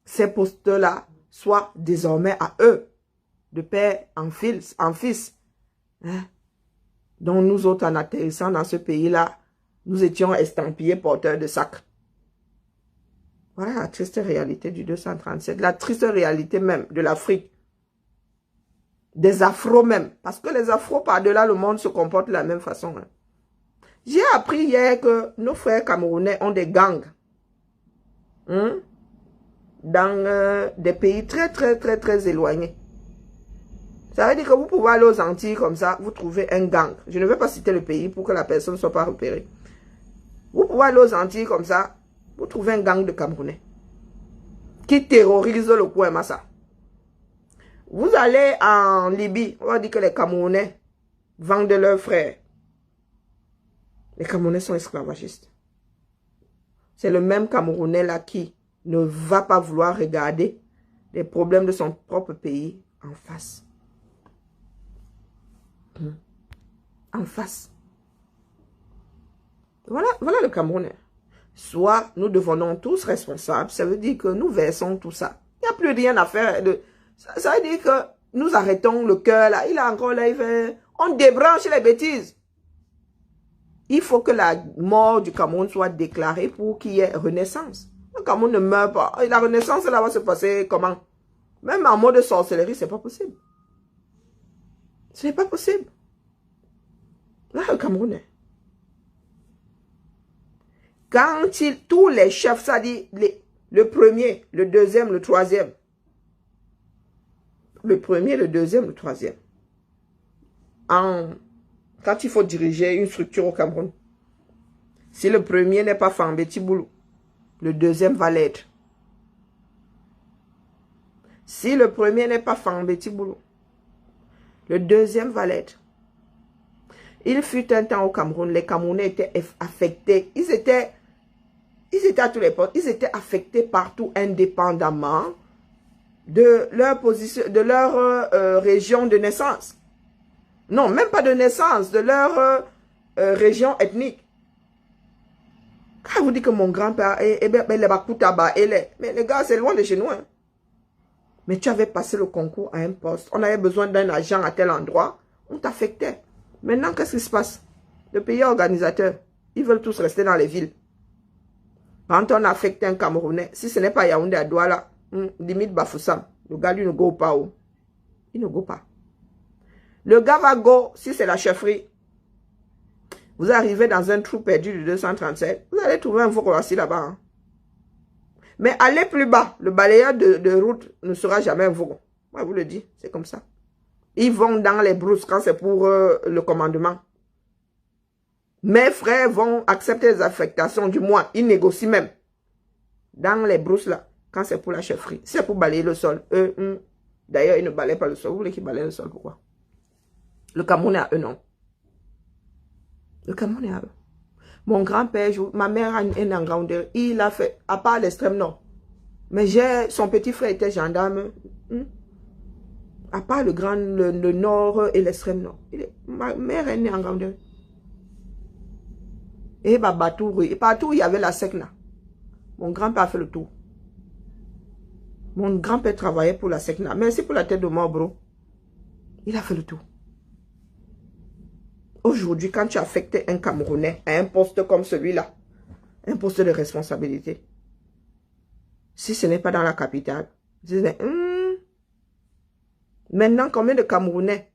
Speaker 1: ces postes-là soient désormais à eux, de père en fils. Hein? Donc nous autres, en atterrissant dans ce pays-là, nous étions estampillés porteurs de sacs. Voilà la triste réalité du 237, la triste réalité même de l'Afrique. Des afros même, parce que les afros par-delà le monde se comportent de la même façon. Hein. J'ai appris hier que nos frères camerounais ont des gangs. Hein? Dans des pays très éloignés. Ça veut dire que vous pouvez aller aux Antilles comme ça, vous trouvez un gang. Je ne vais pas citer le pays pour que la personne ne soit pas repérée. Vous pouvez aller aux Antilles comme ça, vous trouvez un gang de Camerounais qui terrorise le coin Massa. Vous allez en Libye, on va dire que les Camerounais vendent leurs frères. Les Camerounais sont esclavagistes. C'est le même Camerounais là qui ne va pas vouloir regarder les problèmes de son propre pays en face. En face. Voilà le Camerounais. Soit nous devenons tous responsables, ça veut dire que nous versons tout ça. Il n'y a plus rien à faire. Ça veut dire que nous arrêtons le cœur là. Il a encore là, on débranche les bêtises. Il faut que la mort du Cameroun soit déclarée pour qu'il y ait renaissance. Le Cameroun ne meurt pas. Et la renaissance là va se passer comment? Même en mode sorcellerie, c'est pas possible. Ce n'est pas possible. Là, le Camerounais. Quand tous les chefs, ça dit le premier, le deuxième, le troisième. Le premier, le deuxième, le troisième. Quand il faut diriger une structure au Cameroun, si le premier n'est pas Fambéti Boulou, le deuxième va l'être. Si le premier n'est pas Fambéti Boulou, le deuxième va l'être. Il fut un temps au Cameroun, les Camerounais étaient affectés. Ils étaient à tous les postes. Ils étaient affectés partout indépendamment de leur position, de leur région de naissance. Non, même pas de naissance, de leur région ethnique. Quand vous dites que mon grand-père est Bakutaba, mais les gars, c'est loin de chez nous. Hein. Mais tu avais passé le concours à un poste. On avait besoin d'un agent à tel endroit. On t'affectait. Maintenant, qu'est-ce qui se passe? Le pays organisateur, ils veulent tous rester dans les villes. Quand on affecte un Camerounais, si ce n'est pas Yaoundé à Douala, limite Bafoussam, le gars lui ne go pas où? Il ne go pas. Le gars va go, si c'est la chefferie. Vous arrivez dans un trou perdu du 237, vous allez trouver un faux assis là-bas. Hein. Mais allez plus bas, le balayeur de route ne sera jamais un Vogon. Moi, je vous le dis, c'est comme ça. Ils vont dans les brousses quand c'est pour le commandement. Mes frères vont accepter les affectations, du moins, ils négocient même. Dans les brousses là, quand c'est pour la chefferie. C'est pour balayer le sol. D'ailleurs, ils ne balayent pas le sol. Vous voulez qu'ils balayent le sol, pourquoi? Le Cameroun est à eux, non. Le Cameroun est à eux. Mon grand-père, ma mère a un grandeur. Il a fait, à part l'extrême nord. Mais son petit frère était gendarme. À part le nord et l'extrême nord. Ma mère est née en grandeur. Et partout il y avait la SECNA. Mon grand-père a fait le tour. Mon grand-père travaillait pour la SECNA. Merci pour la tête de mort, bro. Il a fait le tour. Aujourd'hui, quand tu affectes un Camerounais à un poste comme celui-là, un poste de responsabilité, si ce n'est pas dans la capitale, je disais, maintenant, combien de Camerounais,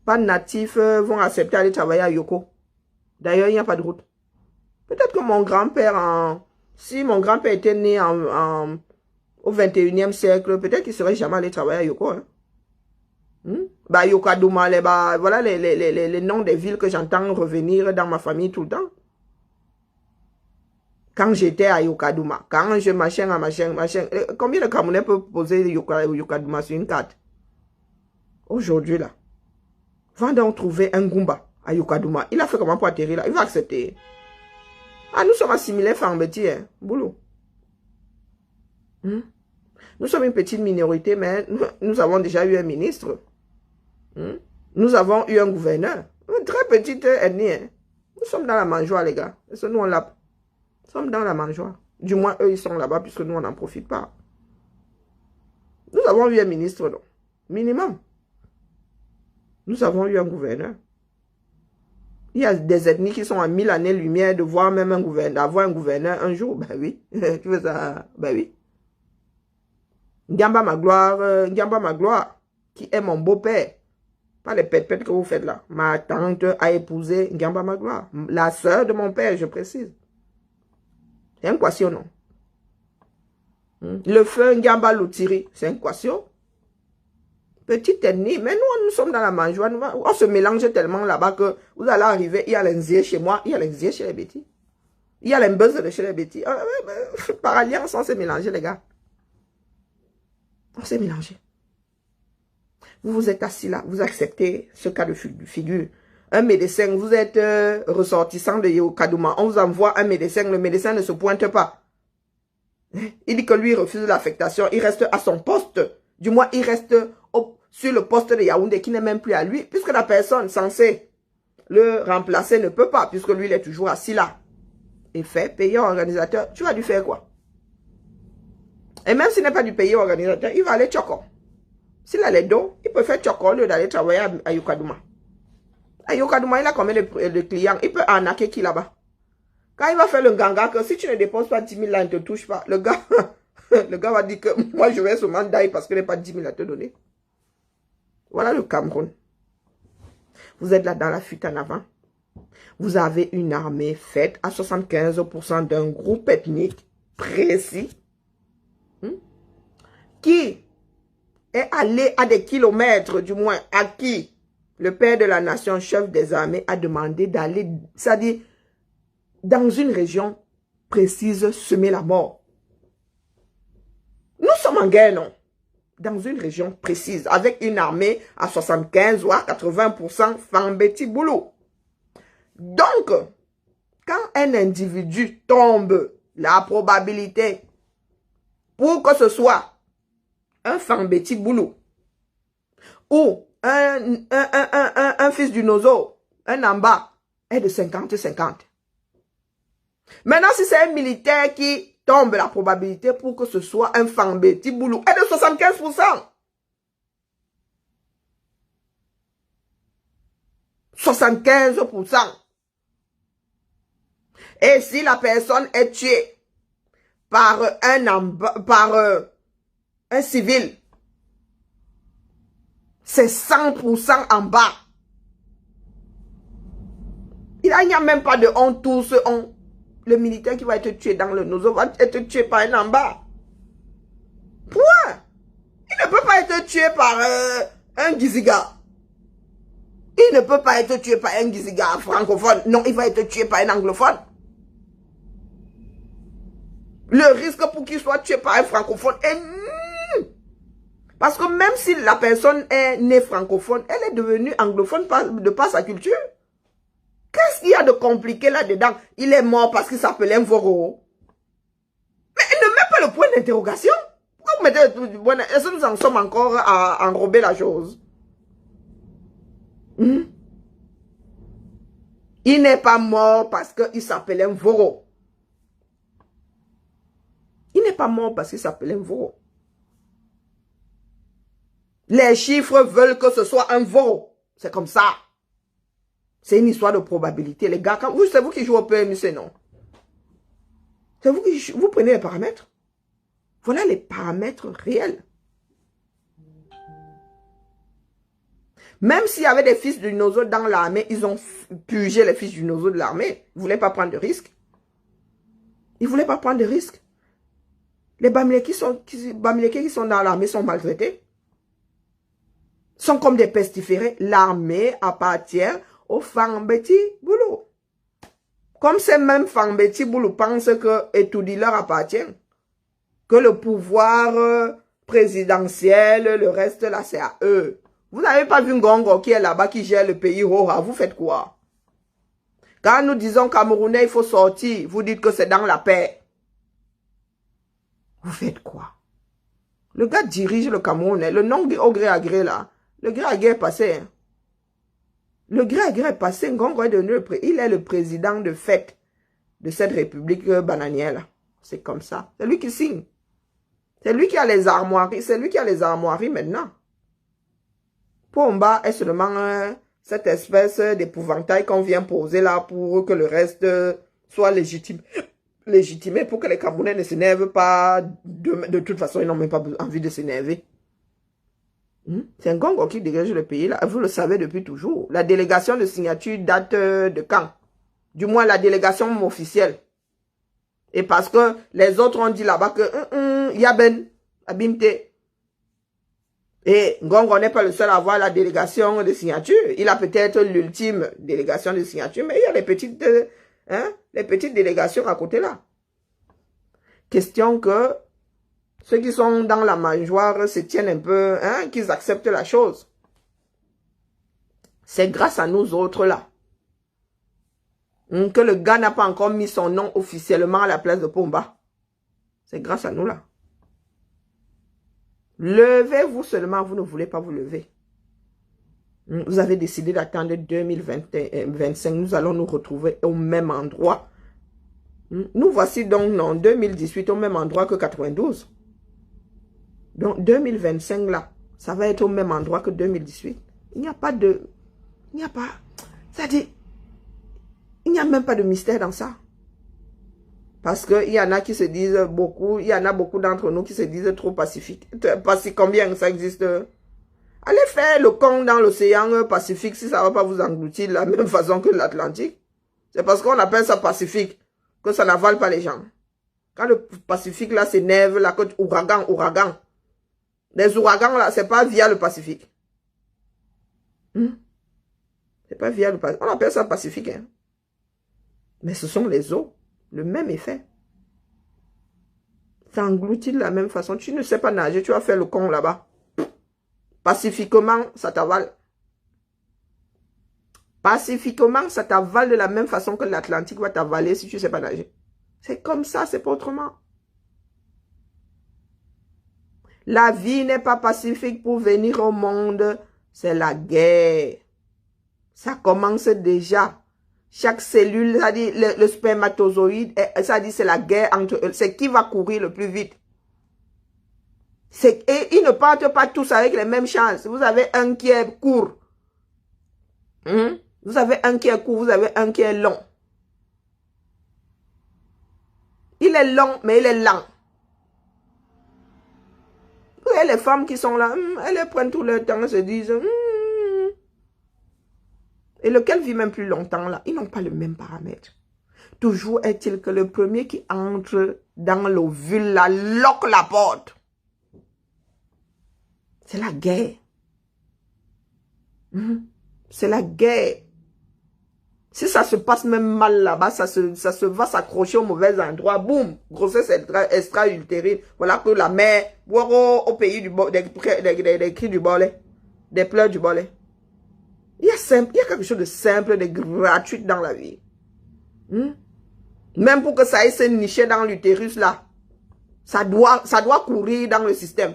Speaker 1: pas natifs, vont accepter d'aller travailler à Yoko? D'ailleurs, il n'y a pas de route. Peut-être que mon grand-père en Si mon grand-père était né au 21e siècle, peut-être qu'il serait jamais allé travailler à Yoko. Hein. Bah, Yokadouma, voilà les noms des villes que j'entends revenir dans ma famille tout le temps. Quand j'étais à Yokadouma, quand je machin. Combien de Camerounais peuvent poser Yokadouma sur une carte? Aujourd'hui, là. Va donc trouver un Goumba à Yokadouma. Il a fait comment pour atterrir là? Il va accepter. Ah, nous sommes assimilés Fambeti, hein, boulot. Nous sommes une petite minorité, mais nous avons déjà eu un ministre. Nous avons eu un gouverneur. Une très petite ethnie. Hein. Nous sommes dans la mangeoire, les gars. Parce que nous, nous sommes dans la mangeoire. Du moins, eux, ils sont là-bas, puisque nous, on n'en profite pas. Nous avons eu un ministre, donc. Minimum. Nous avons eu un gouverneur. Il y a des ethnies qui sont à 1000 années-lumière de voir même un gouverneur, d'avoir un gouverneur un jour. Ben oui. Tu veux ça? Ben oui. Ngamba ma gloire, qui est mon beau-père. Pas les pètes que vous faites là. Ma tante a épousé Ngamba ma gloire. La sœur de mon père, je précise. C'est un Kwasio, non? Le feu Ngamba Loutiri, c'est un Kwasio. Petite ethnie, mais nous sommes dans la mangeoire. On se mélange tellement là-bas que vous allez arriver, il y a l'Nzié chez moi, il y a l'Nzié chez les Bétis. Il y a l'Mbuzz de chez les Bétis. Par alliance, on s'est mélangé, les gars. On s'est mélangé. Vous vous êtes assis là, vous acceptez ce cas de figure. Un médecin, vous êtes ressortissant de Yokadouma, on vous envoie un médecin, le médecin ne se pointe pas. Il dit que lui refuse l'affectation, il reste à son poste. Du moins, il reste sur le poste de Yaoundé qui n'est même plus à lui, puisque la personne censée le remplacer ne peut pas, puisque lui, il est toujours assis là. Et fait payer au organisateur, tu vas lui faire quoi? Et même s'il n'est pas du payer au organisateur, il va aller tchoko. S'il a les dos, il peut faire tchoko au lieu d'aller travailler à Yokadouma. À Yokadouma, il a combien de clients? Il peut arnaquer qui là-bas? Quand il va faire le ganga, que si tu ne déposes pas 10 000 là, il ne te touche pas. Le gars va dire que moi, je vais seulement d'ailleurs parce qu'il n'a pas 10 000 à te donner. Voilà le Cameroun. Vous êtes là dans la fuite en avant. Vous avez une armée faite à 75% d'un groupe ethnique précis qui est allé à des kilomètres, du moins, à qui le père de la nation, chef des armées, a demandé d'aller, c'est-à-dire, dans une région précise, semer la mort. Nous sommes en guerre, non? Dans une région précise, avec une armée à 75 ou à 80% Fambeti Boulou. Donc, quand un individu tombe, la probabilité pour que ce soit un Fambeti Boulou ou un fils du Nozo, un Amba, est de 50-50. Maintenant, si c'est un militaire qui tombe, la probabilité pour que ce soit un Fambeti Boulou est de 75%. 75%. Et si la personne est tuée par un civil, c'est 100% en bas. Il n'y a même pas de honte, tous ont. Le militaire qui va être tué dans le Nozo va être tué par un en bas. Point. Il ne peut pas être tué par un Giziga. Il ne peut pas être tué par un Giziga francophone. Non, il va être tué par un anglophone. Le risque pour qu'il soit tué par un francophone est... Parce que même si la personne est née francophone, elle est devenue anglophone de par sa culture. Qu'est-ce qu'il y a de compliqué là-dedans? Il est mort parce qu'il s'appelait un Voro. Mais il ne met pas le point d'interrogation. Pourquoi vous mettez le point? Est-ce que nous en sommes encore à enrober la chose? Il n'est pas mort parce qu'il s'appelait un Voro. Il n'est pas mort parce qu'il s'appelait un Voro. Les chiffres veulent que ce soit un Voro. C'est comme ça. C'est une histoire de probabilité. Les gars, c'est vous qui jouez au PMC, non? C'est vous qui vous prenez les paramètres. Voilà les paramètres réels. Même s'il y avait des fils du Nozo dans l'armée, ils ont purgé les fils du Nozo de l'armée. Ils ne voulaient pas prendre de risques. Ils ne voulaient pas prendre de risques. Les Bamileke qui sont dans l'armée sont maltraités. Sont comme des pestiférés. L'armée appartient aux Fambeti Boulou. Comme ces mêmes Fambeti Boulou pensent que Etoudi leur appartient. Que le pouvoir présidentiel, le reste là, c'est à eux. Vous n'avez pas vu Ngongo qui est là-bas, qui gère le pays Roha. Vous faites quoi? Quand nous disons Camerounais, il faut sortir, vous dites que c'est dans la paix. Vous faites quoi? Le gars dirige le Camerounais. Le nom au gré à gré là. Le gré à gré est passé. Hein. Le gré à gré est passé. Ngongo est devenu il est le président de fait de cette république bananière là. C'est comme ça. C'est lui qui signe. C'est lui qui a les armoiries. C'est lui qui a les armoiries maintenant. Pomba est seulement cette espèce d'épouvantail qu'on vient poser là pour que le reste soit légitimé pour que les Camerounais ne s'énervent pas. De toute façon, ils n'ont même pas envie de s'énerver. C'est un Ngongo qui dirige le pays là. Vous le savez depuis toujours. La délégation de signature date de quand? Du moins la délégation officielle. Et parce que les autres ont dit là-bas que Yaben, Abimte. Et Ngongo n'est pas le seul à avoir la délégation de signature. Il a peut-être l'ultime délégation de signature, mais il y a les petites délégations à côté là. Question que ceux qui sont dans la mangeoire se tiennent un peu, qu'ils acceptent la chose. C'est grâce à nous autres là. Que le gars n'a pas encore mis son nom officiellement à la place de Pomba. C'est grâce à nous là. Levez-vous seulement, vous ne voulez pas vous lever. Vous avez décidé d'attendre 2025. Nous allons nous retrouver au même endroit. Nous voici donc en 2018 au même endroit que 92. Donc 2025 là, ça va être au même endroit que 2018. Il n'y a pas de... C'est-à-dire... Il n'y a même pas de mystère dans ça. Parce qu'il y en a qui se disent beaucoup, il y en a beaucoup d'entre nous qui se disent trop pacifiques. Combien ça existe? Allez faire le con dans l'océan Pacifique si ça ne va pas vous engloutir de la même façon que l'Atlantique. C'est parce qu'on appelle ça Pacifique que ça n'avale pas les gens. Quand le Pacifique là s'énerve, la côte ouragan. Les ouragans là, c'est pas via le Pacifique. C'est pas via le Pacifique. On appelle ça Pacifique. Hein. Mais ce sont les eaux. Le même effet. Ça engloutit de la même façon. Tu ne sais pas nager, tu vas faire le con là-bas. Pacifiquement, ça t'avale. Pacifiquement, ça t'avale de la même façon que l'Atlantique va t'avaler si tu ne sais pas nager. C'est comme ça, c'est pas autrement. La vie n'est pas pacifique pour venir au monde. C'est la guerre. Ça commence déjà. Chaque cellule, ça dit le spermatozoïde, ça dit c'est la guerre entre eux. C'est qui va courir le plus vite. Et ils ne partent pas tous avec les mêmes chances. Vous avez un qui est court. Vous avez un qui est court, vous avez un qui est long. Il est long, mais il est lent. Vous voyez les femmes qui sont là, elles prennent tout leur temps, se disent... Et lequel vit même plus longtemps là, ils n'ont pas le même paramètre. Toujours est-il que le premier qui entre dans l'ovule là, loque la porte. C'est la guerre. C'est la guerre. Si ça se passe même mal là-bas, ça se va s'accrocher au mauvais endroit. Boum, grossesse extra-utérine. Voilà que la mère, au pays des cris du bollet, des pleurs du bollet. Il y a quelque chose de simple, de gratuit dans la vie. Même pour que ça aille se nicher dans l'utérus là, ça doit courir dans le système.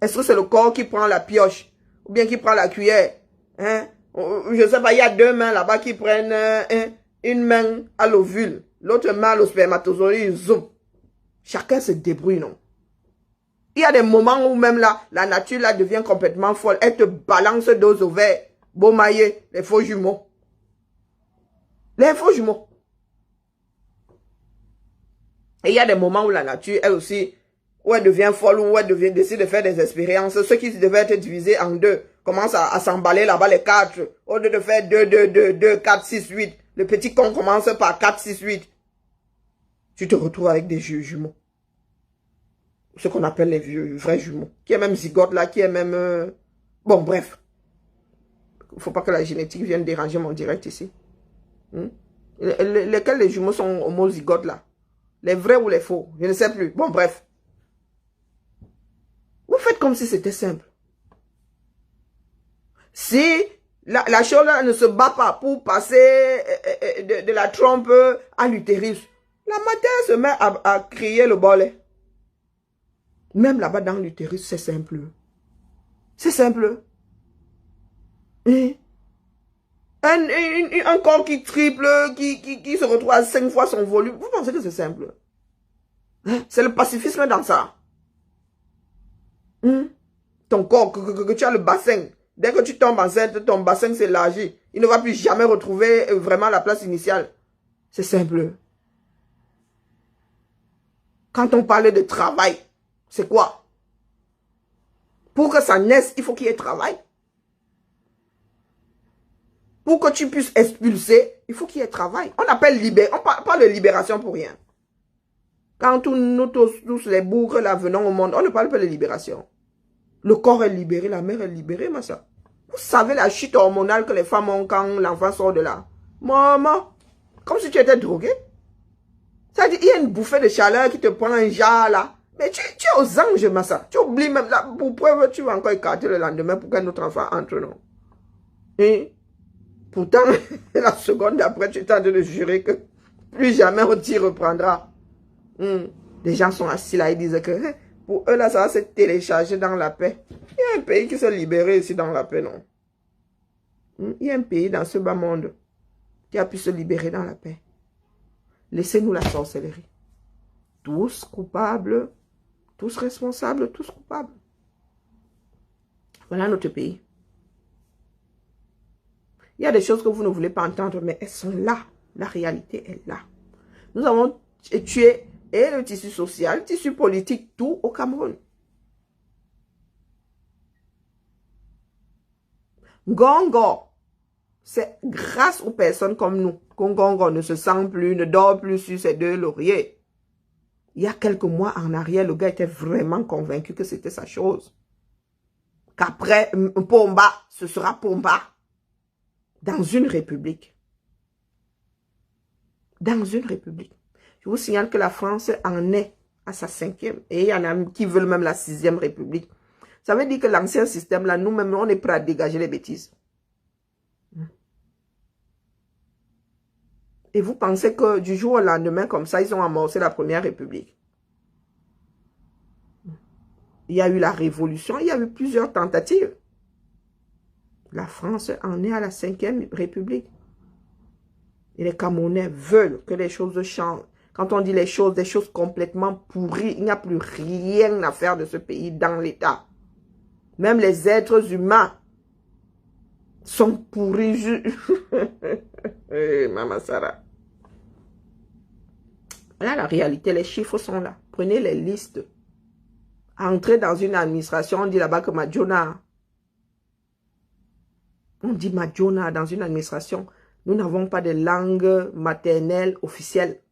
Speaker 1: Est-ce que c'est le corps qui prend la pioche ou bien qui prend la cuillère? Je sais pas, il y a deux mains là-bas qui prennent une main à l'ovule, l'autre main à le spermatozoïde, zoom. Chacun se débrouille, non? Il y a des moments où même là, la nature là devient complètement folle. Elle te balance deux ovaires, beau maillet, les faux jumeaux. Les faux jumeaux. Et il y a des moments où la nature, elle aussi, où elle devient folle, où elle décide de faire des expériences. Ceux qui devaient être divisés en deux commencent à s'emballer là-bas les quatre. Au lieu de faire 2, 4, 6, 8. Le petit con commence par 4, 6, 8. tu te retrouves avec des jumeaux. Ce qu'on appelle les vrais jumeaux. Qui est même zygote là, qui est même... Bon, bref. Il ne faut pas que la génétique vienne déranger mon direct ici. Lesquels les jumeaux sont homozygotes là? Les vrais ou les faux? Je ne sais plus. Bon, bref. Vous faites comme si c'était simple. Si la chose là ne se bat pas pour passer de la trompe à l'utérus, la matière se met à crier le bolet. Même là-bas dans l'utérus, c'est simple. C'est simple. Un corps qui triple, qui se retrouve à 5 fois son volume. Vous pensez que c'est simple? C'est le pacifisme dans ça. Ton corps, que tu as le bassin. Dès que tu tombes enceinte, ton bassin s'élargit. Il ne va plus jamais retrouver vraiment la place initiale. C'est simple. Quand on parle de travail, c'est quoi? Pour que ça naisse, il faut qu'il y ait travail. Pour que tu puisses expulser, il faut qu'il y ait travail. On appelle on parle de libération pour rien. Quand nous tous les bourgs là venons au monde, on ne parle pas de libération. Le corps est libéré, la mère est libérée, ma soeur. Vous savez la chute hormonale que les femmes ont quand l'enfant sort de là. Maman, comme si tu étais drogué. Ça dit, il y a une bouffée de chaleur qui te prend un jar là. Mais tu es aux anges, ma soeur. Tu oublies même là, pour preuve, tu vas encore écarter le lendemain pour qu'un autre enfant entre, non. Et pourtant, la seconde d'après, tu es en train de jurer que plus jamais on t'y reprendra. Les gens sont assis là, ils disent que pour eux là, ça va se télécharger dans la paix. Il y a un pays qui s'est libéré ici dans la paix, non? Il y a un pays dans ce bas monde qui a pu se libérer dans la paix. Laissez-nous la sorcellerie. Tous coupables, tous responsables, tous coupables. Voilà notre pays. Il y a des choses que vous ne voulez pas entendre, mais elles sont là. La réalité est là. Nous avons tué et le tissu social, le tissu politique, tout au Cameroun. Ngongo, c'est grâce aux personnes comme nous qu'Ngongo ne se sent plus, ne dort plus sur ses deux lauriers. Il y a quelques mois en arrière, le gars était vraiment convaincu que c'était sa chose. Qu'après Pomba, ce sera Pomba. Dans une république. Dans une république. Je vous signale que la France en est à sa 5e. Et il y en a qui veulent même la 6e république. Ça veut dire que l'ancien système, là, nous-mêmes, on est prêts à dégager les bêtises. Et vous pensez que du jour au lendemain, comme ça, ils ont amorcé la première république. Il y a eu la révolution, il y a eu plusieurs tentatives. La France en est à la 5e république. Et les Camerounais veulent que les choses changent. Quand on dit les choses, des choses complètement pourries, il n'y a plus rien à faire de ce pays dans l'État. Même les êtres humains sont pourris. Maman Sarah. Voilà la réalité, les chiffres sont là. Prenez les listes. Entrez dans une administration, on dit là-bas que Madjona. On dit Madjona dans une administration. Nous n'avons pas de langue maternelle officielle.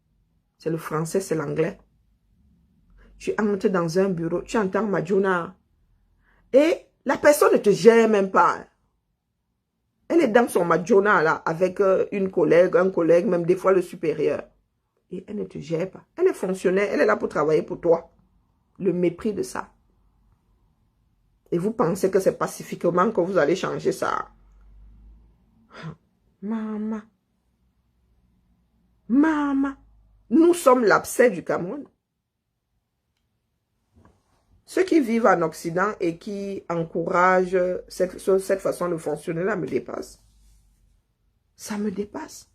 Speaker 1: C'est le français, c'est l'anglais. Tu entres dans un bureau, tu entends Madjona. Et la personne ne te gère même pas. Elle est dans son Madjona là, avec une collègue, un collègue, même des fois le supérieur. Et elle ne te gère pas. Elle est fonctionnaire, elle est là pour travailler pour toi. Le mépris de ça. Et vous pensez que c'est pacifiquement que vous allez changer ça. Maman. Maman. Nous sommes l'abcès du Cameroun. Ceux qui vivent en Occident et qui encouragent cette façon de fonctionner-là me dépasse. Ça me dépasse.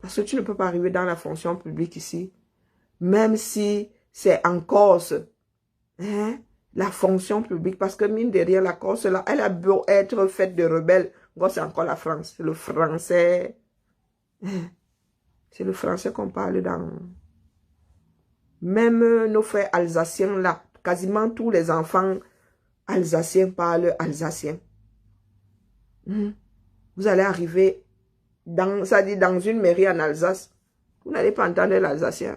Speaker 1: Parce que tu ne peux pas arriver dans la fonction publique ici, même si c'est en Corse, hein, la fonction publique, parce que mine de rien, la Corse, là, elle a beau être faite de rebelles. Bon, c'est encore la France, c'est le français. C'est le français qu'on parle dans... Même nos frères alsaciens, là, quasiment tous les enfants alsaciens parlent alsacien. Vous allez arriver dans, ça dit, dans une mairie en Alsace. Vous n'allez pas entendre l'alsacien.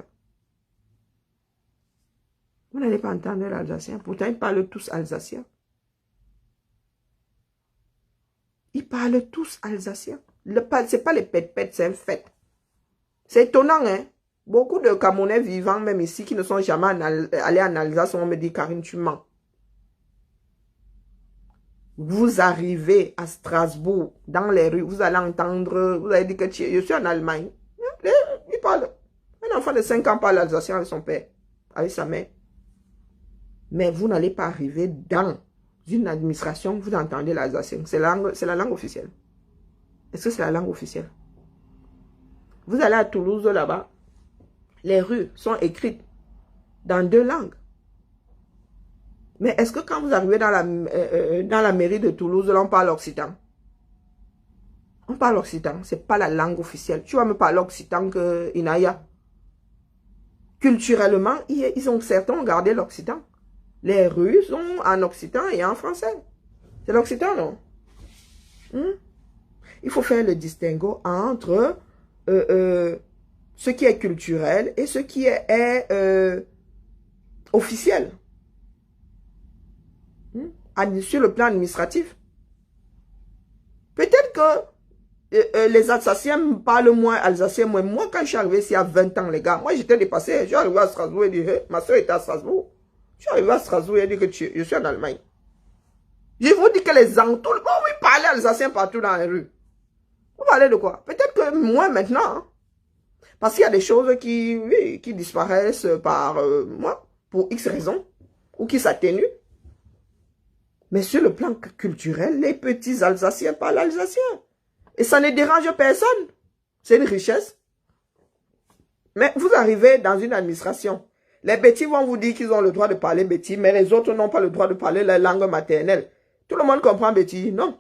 Speaker 1: Vous n'allez pas entendre l'alsacien. Pourtant, ils parlent tous alsacien. Ils parlent tous alsacien. Ce n'est pas les pètes-pètes, c'est un fait. C'est étonnant, hein. Beaucoup de Camerounais vivants, même ici, qui ne sont jamais allés en Alsace, on me dit, Karine, tu mens. Vous arrivez à Strasbourg, dans les rues, vous allez entendre, vous allez dire que je suis en Allemagne. Il parle. Un enfant de 5 ans parle alsacien avec son père, avec sa mère. Mais vous n'allez pas arriver dans une administration, vous entendez l'alsacien. C'est la langue officielle. Est-ce que c'est la langue officielle? Vous allez à Toulouse, là-bas, les rues sont écrites dans 2 langues. Mais est-ce que quand vous arrivez dans la mairie de Toulouse, là, on parle occitan? On parle occitan, c'est pas la langue officielle. Tu vas me parler occitan que Inaya. Culturellement, certains ont gardé l'occitan. Les rues sont en occitan et en français. C'est l'occitan, non? Il faut faire le distinguo entre ce qui est culturel et ce qui est officiel. Sur le plan administratif. Peut-être que les Alsaciens parlent moins alsacien. Moi, quand je suis arrivé ici à 20 ans, les gars, moi j'étais dépassé. Je suis arrivé à Strasbourg et dit, hey, ma soeur était à Strasbourg. Je suis arrivé à Strasbourg et dit que je suis en Allemagne. Je vous dis que les gens, tout le monde, oui, parlaient alsacien partout dans les rues. Vous parlez de quoi? Peut-être que moi maintenant, hein, parce qu'il y a des choses qui disparaissent par moi, pour X raisons, ou qui s'atténuent. Mais sur le plan culturel, les petits Alsaciens parlent alsacien. Et ça ne dérange personne. C'est une richesse. Mais vous arrivez dans une administration. Les bêtis vont vous dire qu'ils ont le droit de parler bêtis, mais les autres n'ont pas le droit de parler la langue maternelle. Tout le monde comprend bêtis. Non.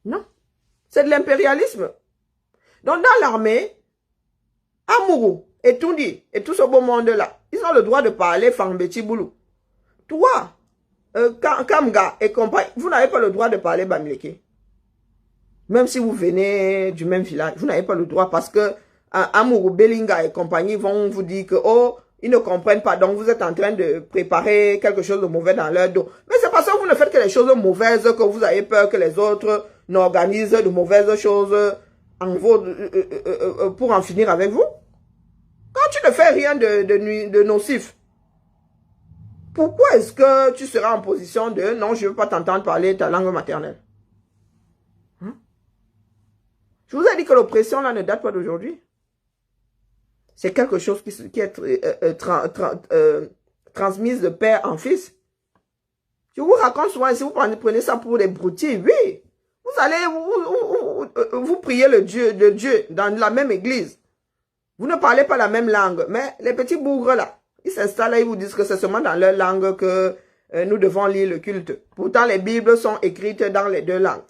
Speaker 1: Non. C'est de l'impérialisme. Donc dans l'armée, Amourou et Tundi et tout ce beau monde-là, ils ont le droit de parler Fangbeti Boulou. Toi, Kamga et compagnie, vous n'avez pas le droit de parler Bamileke. Même si vous venez du même village, vous n'avez pas le droit parce que Amourou, Belinga et compagnie vont vous dire que, oh, ils ne comprennent pas, donc vous êtes en train de préparer quelque chose de mauvais dans leur dos. Mais c'est parce que vous ne faites que les choses mauvaises que vous avez peur que les autres n'organisent de mauvaises choses pour en finir avec vous. Quand tu ne fais rien de nocif, pourquoi est-ce que tu seras en position de non, je ne veux pas t'entendre parler ta langue maternelle? Je vous ai dit que l'oppression là ne date pas d'aujourd'hui. C'est quelque chose qui est transmise de père en fils. Je vous raconte souvent, si vous prenez ça pour des broutilles, oui. Vous allez vous prier le Dieu dans la même église. Vous ne parlez pas la même langue, mais les petits bougres là, ils s'installent et ils vous disent que c'est seulement dans leur langue que nous devons lire le culte. Pourtant, les Bibles sont écrites dans les 2 langues.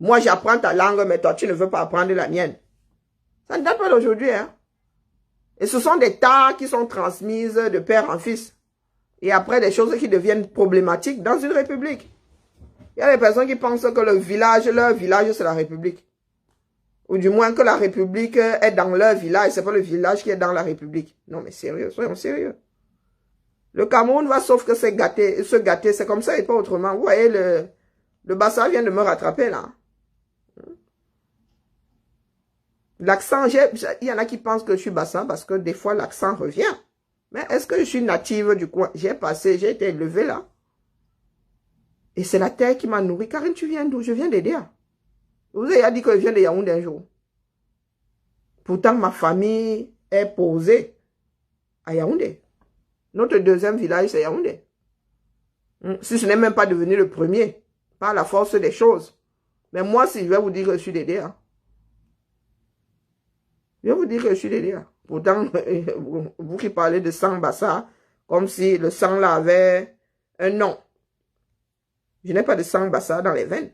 Speaker 1: Moi, j'apprends ta langue, mais toi, tu ne veux pas apprendre la mienne. Ça ne date pas d'aujourd'hui, hein. Et ce sont des tas qui sont transmises de père en fils. Et après, des choses qui deviennent problématiques dans une république. Il y a des personnes qui pensent que leur village, c'est la république. Ou du moins que la république est dans leur village, c'est pas le village qui est dans la république. Non, mais sérieux, soyons sérieux. Le Cameroun va sauf que se gâter, c'est comme ça et pas autrement. Vous voyez, le Bassa vient de me rattraper là. L'accent, il y en a qui pensent que je suis Bassa parce que des fois l'accent revient. Mais est-ce que je suis native du coin? J'ai été élevé là. Et c'est la terre qui m'a nourri. Karine, tu viens d'où? Je viens d'aider. Vous avez dit que je viens de Yaoundé un jour. Pourtant, ma famille est posée à Yaoundé. Notre 2e village, c'est Yaoundé. Si ce n'est même pas devenu le premier, par la force des choses. Mais moi, si je vais vous dire que je suis d'aider, je vais vous dire que je suis d'aider. Pourtant, vous qui parlez de sang Bassa, comme si le sang là avait un nom. Je n'ai pas de sang Bassa dans les veines.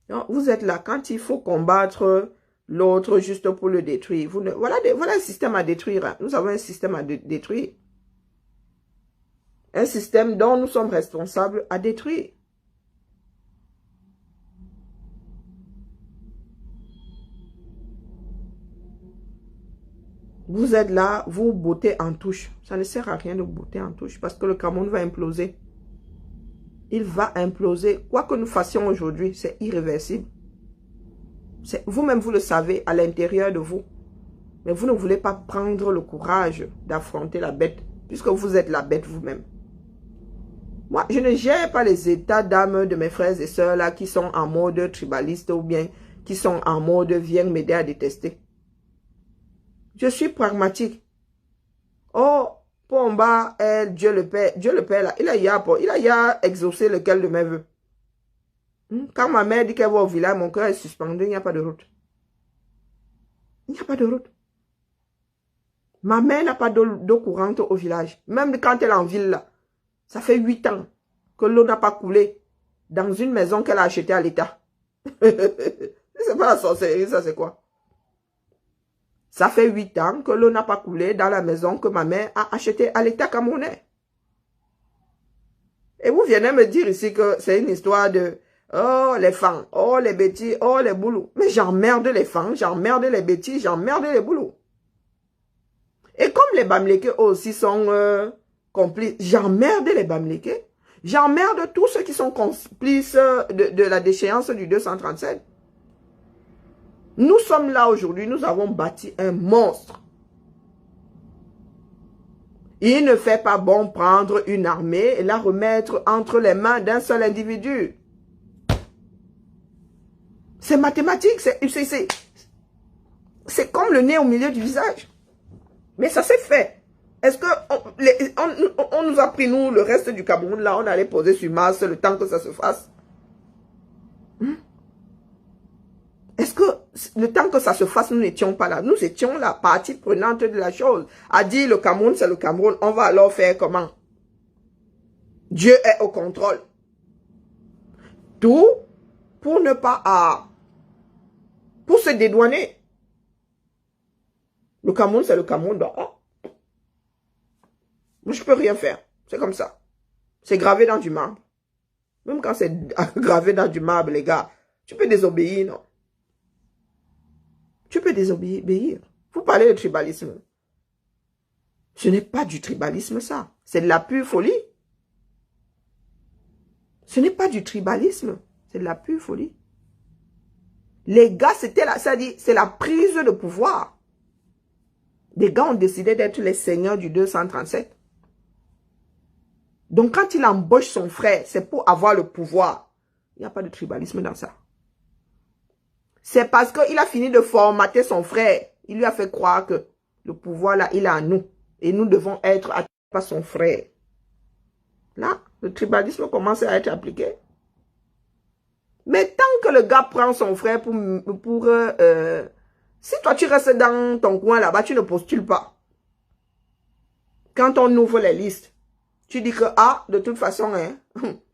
Speaker 1: Donc, vous êtes là quand il faut combattre l'autre juste pour le détruire. Voilà un système à détruire. Nous avons un système à détruire. Un système dont nous sommes responsables à détruire. Vous êtes là, vous bottez en touche. Ça ne sert à rien de botter en touche parce que le Cameroun va imploser. Il va imploser. Quoi que nous fassions aujourd'hui, c'est irréversible. Vous-même, vous le savez à l'intérieur de vous. Mais vous ne voulez pas prendre le courage d'affronter la bête, puisque vous êtes la bête vous-même. Moi, je ne gère pas les états d'âme de mes frères et sœurs là qui sont en mode tribaliste ou bien qui sont en mode viens m'aider à détester. Je suis pragmatique. Oh, Pomba, Dieu le Père là, il a ya exaucé lequel de mes vœux. Quand ma mère dit qu'elle va au village, mon cœur est suspendu, il n'y a pas de route. Il n'y a pas de route. Ma mère n'a pas d'eau courante au village. Même quand elle est en ville là. Ça fait 8 ans que l'eau n'a pas coulé dans une maison qu'elle a achetée à l'État. C'est pas la sorcellerie, ça c'est quoi? Ça fait 8 ans que l'eau n'a pas coulé dans la maison que ma mère a achetée à l'État camerounais. Et vous venez me dire ici que c'est une histoire de oh les femmes, oh les bêtises, oh les boulous. Mais j'emmerde les femmes, j'emmerde les bêtises, j'emmerde les boulous. Et comme les Bamlékés aussi sont complices, j'emmerde les Bamlékés, j'emmerde tous ceux qui sont complices de la déchéance du 237. Nous sommes là aujourd'hui, nous avons bâti un monstre. Il ne fait pas bon prendre une armée et la remettre entre les mains d'un seul individu. C'est mathématique, c'est comme le nez au milieu du visage. Mais ça s'est fait. Est-ce que on nous a pris, nous, le reste du Cameroun, là, on allait poser sur Mars le temps que ça se fasse? Est-ce que le temps que ça se fasse, nous n'étions pas là? Nous étions la partie prenante de la chose. A dit le Cameroun, c'est le Cameroun. On va alors faire comment? Dieu est au contrôle. Tout pour ne pas... pour se dédouaner. Le Cameroun, c'est le Cameroun. Donc, moi, je peux rien faire. C'est comme ça. C'est gravé dans du marbre. Même quand c'est gravé dans du marbre, les gars, tu peux désobéir, non? Tu peux désobéir. Vous parlez de tribalisme. Ce n'est pas du tribalisme, ça. C'est de la pure folie. Ce n'est pas du tribalisme. C'est de la pure folie. Les gars, c'était là, ça dit, c'est la prise de pouvoir. Les gars ont décidé d'être les seigneurs du 237. Donc, quand il embauche son frère, c'est pour avoir le pouvoir. Il n'y a pas de tribalisme dans ça. C'est parce qu'il a fini de formater son frère. Il lui a fait croire que le pouvoir, là, il est à nous. Et nous devons être à par son frère. Là, le tribalisme commence à être appliqué. Mais tant que le gars prend son frère si toi, tu restes dans ton coin là-bas, tu ne postules pas. Quand on ouvre les listes, tu dis que, de toute façon,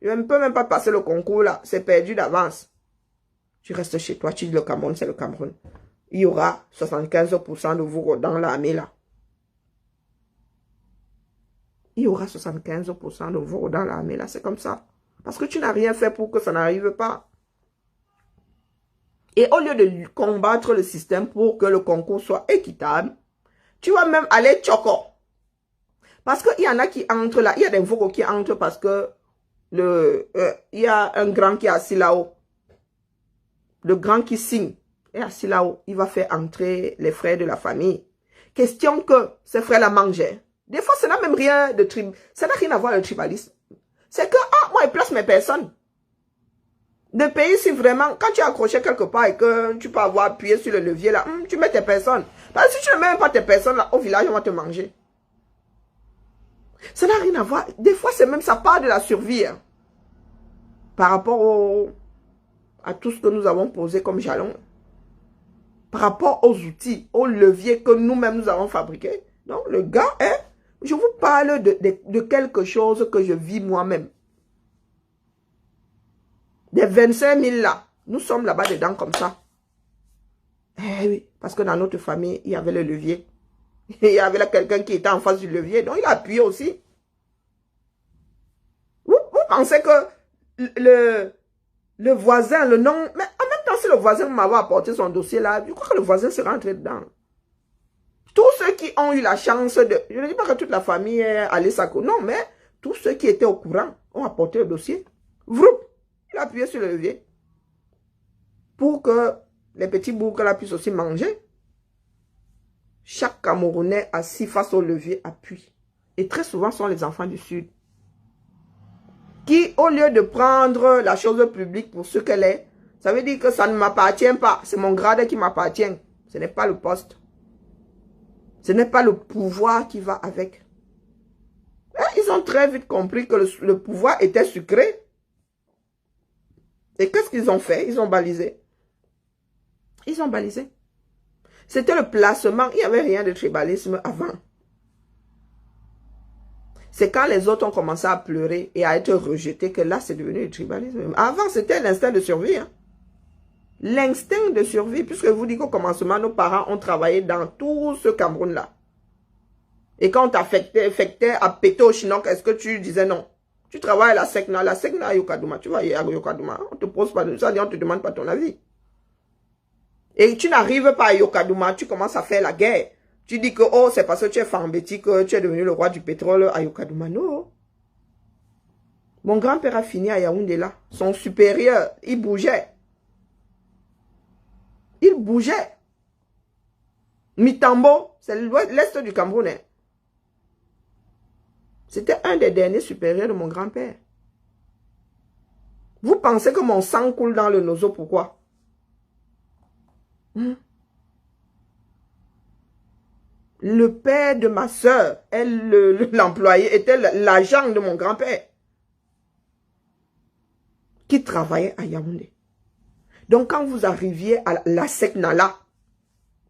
Speaker 1: je ne peux même pas passer le concours là. C'est perdu d'avance. Tu restes chez toi, tu dis le Cameroun, c'est le Cameroun. Il y aura 75% de vous dans l'armée là. Il y aura 75% de vous dans l'armée là. C'est comme ça. Parce que tu n'as rien fait pour que ça n'arrive pas. Et au lieu de combattre le système pour que le concours soit équitable, tu vas même aller choco. Parce qu'il y en a qui entrent là. Il y a des vocaux qui entrent parce que il y a un grand qui est assis là-haut. Le grand qui signe est assis là-haut. Il va faire entrer les frères de la famille. Question que ces frères-là mangeaient. Des fois, ça n'a même rien de ça n'a rien à voir avec le tribalisme. C'est que, moi, je place mes personnes. De pays, si vraiment, quand tu es accroché quelque part et que tu peux avoir appuyé sur le levier là, tu mets tes personnes. Parce que si tu ne mets même pas tes personnes là, au village, on va te manger. Ça n'a rien à voir. Des fois, c'est même ça part de la survie. Hein, par rapport à tout ce que nous avons posé comme jalon. Par rapport aux outils, aux leviers que nous-mêmes nous avons fabriqués. Donc, le gars, je vous parle de quelque chose que je vis moi-même. Des 25 000 là, nous sommes là-bas dedans comme ça. Eh oui, parce que dans notre famille, il y avait le levier. Il y avait quelqu'un qui était en face du levier, donc il a appuyé aussi. Vous pensez que le voisin, le nom... Mais en même temps, si le voisin m'avait apporté son dossier là, je crois que le voisin serait rentré dedans. Tous ceux qui ont eu la chance de... Je ne dis pas que toute la famille est allée s'accourir. Non, mais tous ceux qui étaient au courant ont apporté le dossier. Vroup, il a appuyé sur le levier. Pour que les petits boucs là puissent aussi manger. Chaque Camerounais assis face au levier appuie. Et très souvent, ce sont les enfants du Sud. Qui, au lieu de prendre la chose publique pour ce qu'elle est, ça veut dire que ça ne m'appartient pas. C'est mon grade qui m'appartient. Ce n'est pas le poste. Ce n'est pas le pouvoir qui va avec. Et ils ont très vite compris que le pouvoir était sucré. Et qu'est-ce qu'ils ont fait? Ils ont balisé. Ils ont balisé. C'était le placement. Il n'y avait rien de tribalisme avant. C'est quand les autres ont commencé à pleurer et à être rejetés que là, c'est devenu le tribalisme. Avant, c'était l'instinct de survie. Hein. L'instinct de survie, puisque je vous dis qu'au commencement, nos parents ont travaillé dans tout ce Cameroun-là. Et quand on t'affectait à péter au chinook, est-ce que tu disais non? Tu travailles à la SECNA à Yokadouma. Tu vas à Yokadouma. On te pose pas de ça, on te demande pas ton avis. Et tu n'arrives pas à Yokadouma, tu commences à faire la guerre. Tu dis que, oh, c'est parce que tu es Fambeti que tu es devenu le roi du pétrole à Yokadouma. Non. Mon grand-père a fini à Yaoundé là. Son supérieur, il bougeait. Il bougeait. Mitambo, c'est l'est du Cameroun. Hein. C'était un des derniers supérieurs de mon grand-père. Vous pensez que mon sang coule dans le nozo, pourquoi? Le père de ma soeur, l'employé, était l'agent de mon grand-père qui travaillait à Yaoundé. Donc, quand vous arriviez à la Seknala,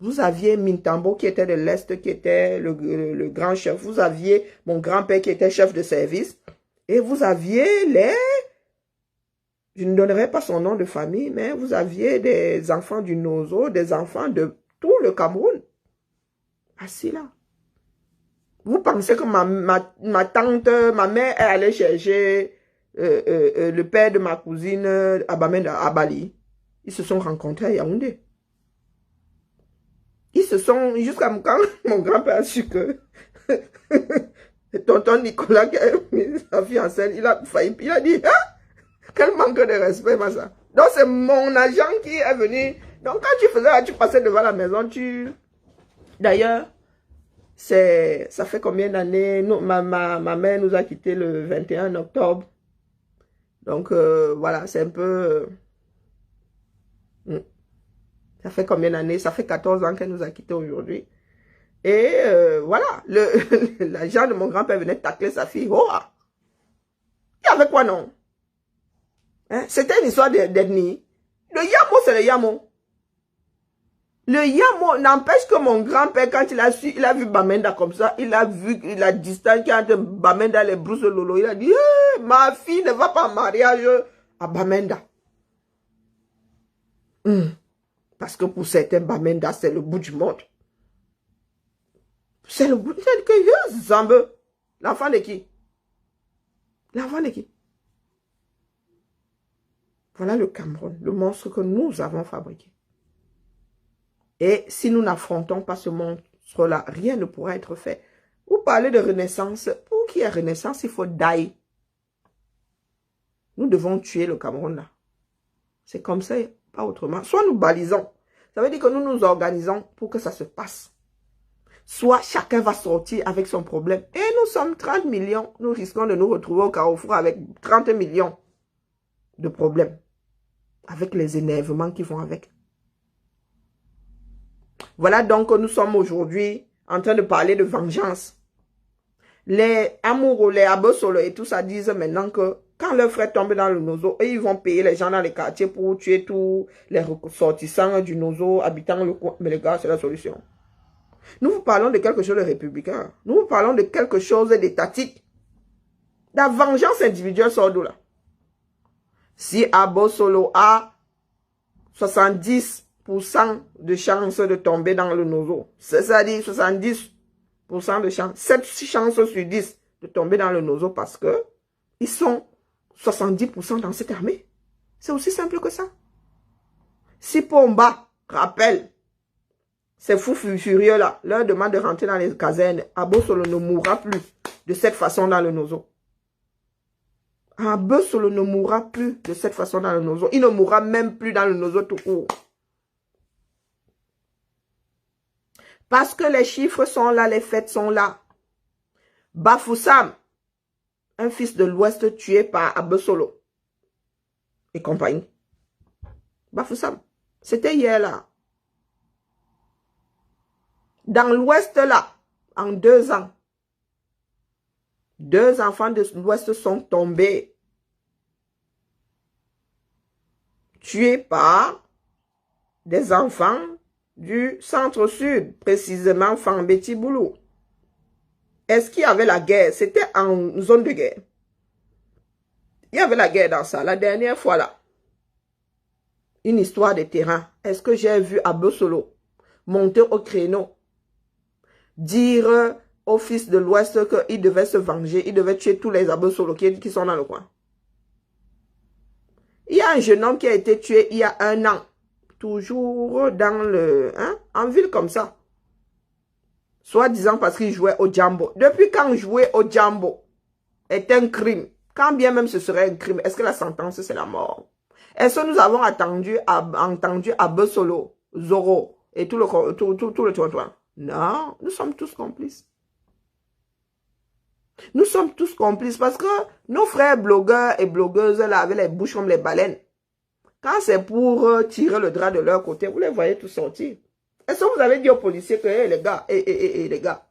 Speaker 1: vous aviez Mintambo qui était de l'Est, qui était le grand chef. Vous aviez mon grand-père qui était chef de service. Et vous aviez je ne donnerai pas son nom de famille, mais vous aviez des enfants du Nozo, des enfants de tout le Cameroun. Assis là. Vous pensez que ma tante, ma mère est allée chercher le père de ma cousine à Bali. Ils se sont rencontrés à Yaoundé. Ils se sont, jusqu'à quand mon grand-père a su que tonton Nicolas qui a mis sa fille en scène, il a failli, il a dit, ah, quel manque de respect, ça. Donc c'est mon agent qui est venu. Donc quand tu faisais, tu passais devant la maison, d'ailleurs, ça fait combien d'années, ma mère nous a quittés le 21 octobre. Donc voilà, c'est un peu... Ça fait combien d'années? Ça fait 14 ans qu'elle nous a quittés aujourd'hui. Et voilà, l'agent de mon grand-père venait tacler sa fille. Oh! Il y avait quoi, non? Hein? C'était une histoire d'ethnie. Le Yamo, c'est le Yamo. Le Yamo n'empêche que mon grand-père, quand il a vu Bamenda comme ça, il a vu la distance qu'il y a entre Bamenda et les brousses Lolo. Il a dit, hey, ma fille ne va pas en mariage à Bamenda. Parce que pour certains, Bamenda, c'est le bout du monde. C'est le bout du monde. L'enfant de qui? L'enfant de qui? Voilà le Cameroun, le monstre que nous avons fabriqué. Et si nous n'affrontons pas ce monstre-là, rien ne pourra être fait. Vous parlez de renaissance. Pour qu'il y ait renaissance, il faut die. Nous devons tuer le Cameroun là. C'est comme ça, pas autrement. Soit nous balisons. Ça veut dire que nous nous organisons pour que ça se passe. Soit chacun va sortir avec son problème. Et nous sommes 30 millions. Nous risquons de nous retrouver au carrefour avec 30 millions de problèmes. Avec les énervements qui vont avec. Voilà donc que nous sommes aujourd'hui en train de parler de vengeance. Les amoureux, les abosolo et tout ça disent maintenant que quand leur frère tombe dans le nozo, eux, ils vont payer les gens dans les quartiers pour tuer tous les ressortissants du nozo habitant le coin. Mais les gars, c'est la solution. Nous vous parlons de quelque chose de républicain. Nous vous parlons de quelque chose d'étatique. La vengeance individuelle sort d'où là? Si Abosolo a 70% de chances de tomber dans le nozo, c'est-à-dire 70% de chances, 7 chances sur 10 de tomber dans le nozo parce que ils sont 70% dans cette armée. C'est aussi simple que ça. Si Pomba rappelle Ces fous furieux là, leur demande de rentrer dans les casernes. Abosolo ne mourra plus de cette façon dans le Nozo. Abosolo ne mourra plus de cette façon dans le Nozo. Il ne mourra même plus dans le Nozo tout court. Parce que les chiffres sont là, les fêtes sont là. Bafoussam, un fils de l'Ouest tué par Abosolo et compagnie. Bafoussam, c'était hier là. Dans l'Ouest là, en 2 ans, 2 enfants de l'Ouest sont tombés, tués par des enfants du centre-sud, précisément Fambeti-Boulou. Est-ce qu'il y avait la guerre? C'était en zone de guerre. Il y avait la guerre dans ça. La dernière fois là, une histoire de terrain. Est-ce que j'ai vu Abosolo monter au créneau, dire au fils de l'Ouest qu'il devait se venger, il devait tuer tous les Abosolo qui sont dans le coin? Il y a un jeune homme qui a été tué il y a 1 an. Toujours dans le... en ville comme ça. Soit disant parce qu'il jouait au Jambo. Depuis quand jouer au Jambo est un crime, quand bien même ce serait un crime, est-ce que la sentence c'est la mort? Est-ce que nous avons entendu Abosolo, Zoro et tout le trottoir? Non, nous sommes tous complices. Nous sommes tous complices parce que nos frères blogueurs et blogueuses là avec les bouches comme les baleines, quand c'est pour tirer le drap de leur côté, vous les voyez tous sortir. Est-ce que vous avez dit aux policiers que hey, les gars, les gars,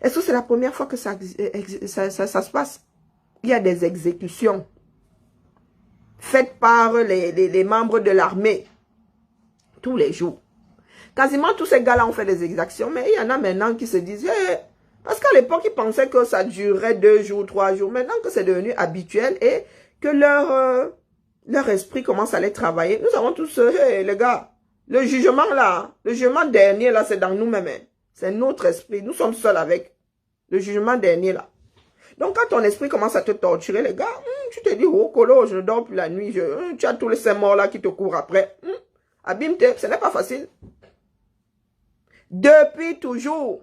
Speaker 1: est-ce que c'est la première fois que ça se passe? Il y a des exécutions faites par les membres de l'armée tous les jours. Quasiment tous ces gars-là ont fait des exactions, mais il y en a maintenant qui se disent, hey, parce qu'à l'époque, ils pensaient que ça durerait 2 jours, 3 jours. Maintenant que c'est devenu habituel et que leur esprit commence à les travailler, nous avons tous, hey, les gars, le jugement là, le jugement dernier là, c'est dans nous-mêmes. C'est notre esprit. Nous sommes seuls avec le jugement dernier là. Donc, quand ton esprit commence à te torturer, les gars, tu te dis, oh, Colo, je ne dors plus la nuit. Tu as tous ces morts là qui te courent après. Abîme-toi, ce n'est pas facile. Depuis toujours,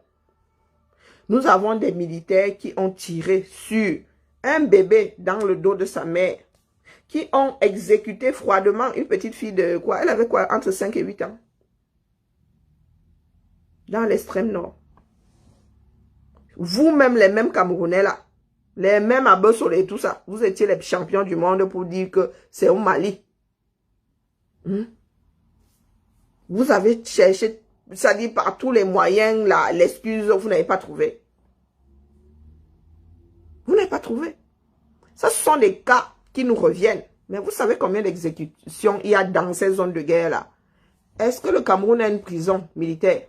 Speaker 1: nous avons des militaires qui ont tiré sur un bébé dans le dos de sa mère, qui ont exécuté froidement une petite fille de quoi? Elle avait quoi? Entre 5 et 8 ans. Dans l'extrême nord. Vous-même, les mêmes Camerounais là, les mêmes Abosolo et tout ça, vous étiez les champions du monde pour dire que c'est au Mali. Vous avez cherché, ça dit par tous les moyens, l'excuse, vous n'avez pas trouvé. Vous n'avez pas trouvé. Ça, ce sont des cas qui nous reviennent. Mais vous savez combien d'exécutions il y a dans ces zones de guerre-là? Est-ce que le Cameroun a une prison militaire?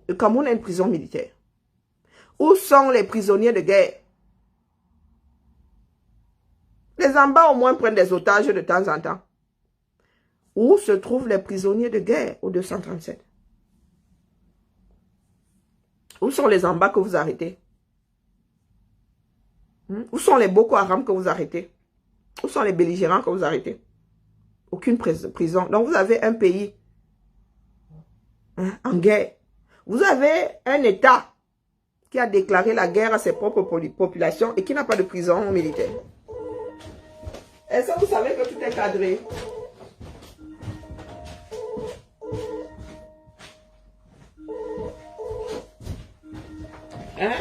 Speaker 1: Le Cameroun a une prison militaire. Où sont les prisonniers de guerre? Les Amba au moins prennent des otages de temps en temps. Où se trouvent les prisonniers de guerre au 237? Où sont les Amba que vous arrêtez? Où sont les Boko Haram que vous arrêtez? Où sont les belligérants que vous arrêtez? Aucune prison. Donc vous avez un pays en guerre. Vous avez un État qui a déclaré la guerre à ses propres populations et qui n'a pas de prison militaire. Est-ce que vous savez que tout est cadré? Hein?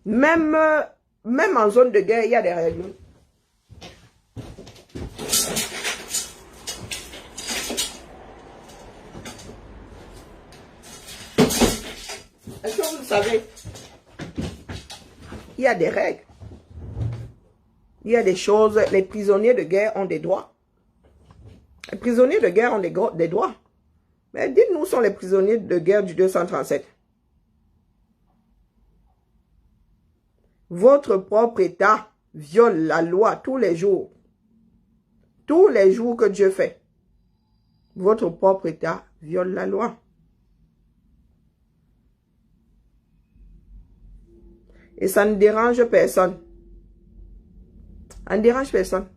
Speaker 1: Même en zone de guerre, il y a des règles. Est-ce que vous le savez? Il y a des règles. Il y a des choses. Les prisonniers de guerre ont des droits. Les prisonniers de guerre ont des droits. Mais dites-nous où sont les prisonniers de guerre du 237. Votre propre État viole la loi tous les jours. Tous les jours que Dieu fait. Votre propre État viole la loi. Et ça ne dérange personne. Ça ne dérange personne.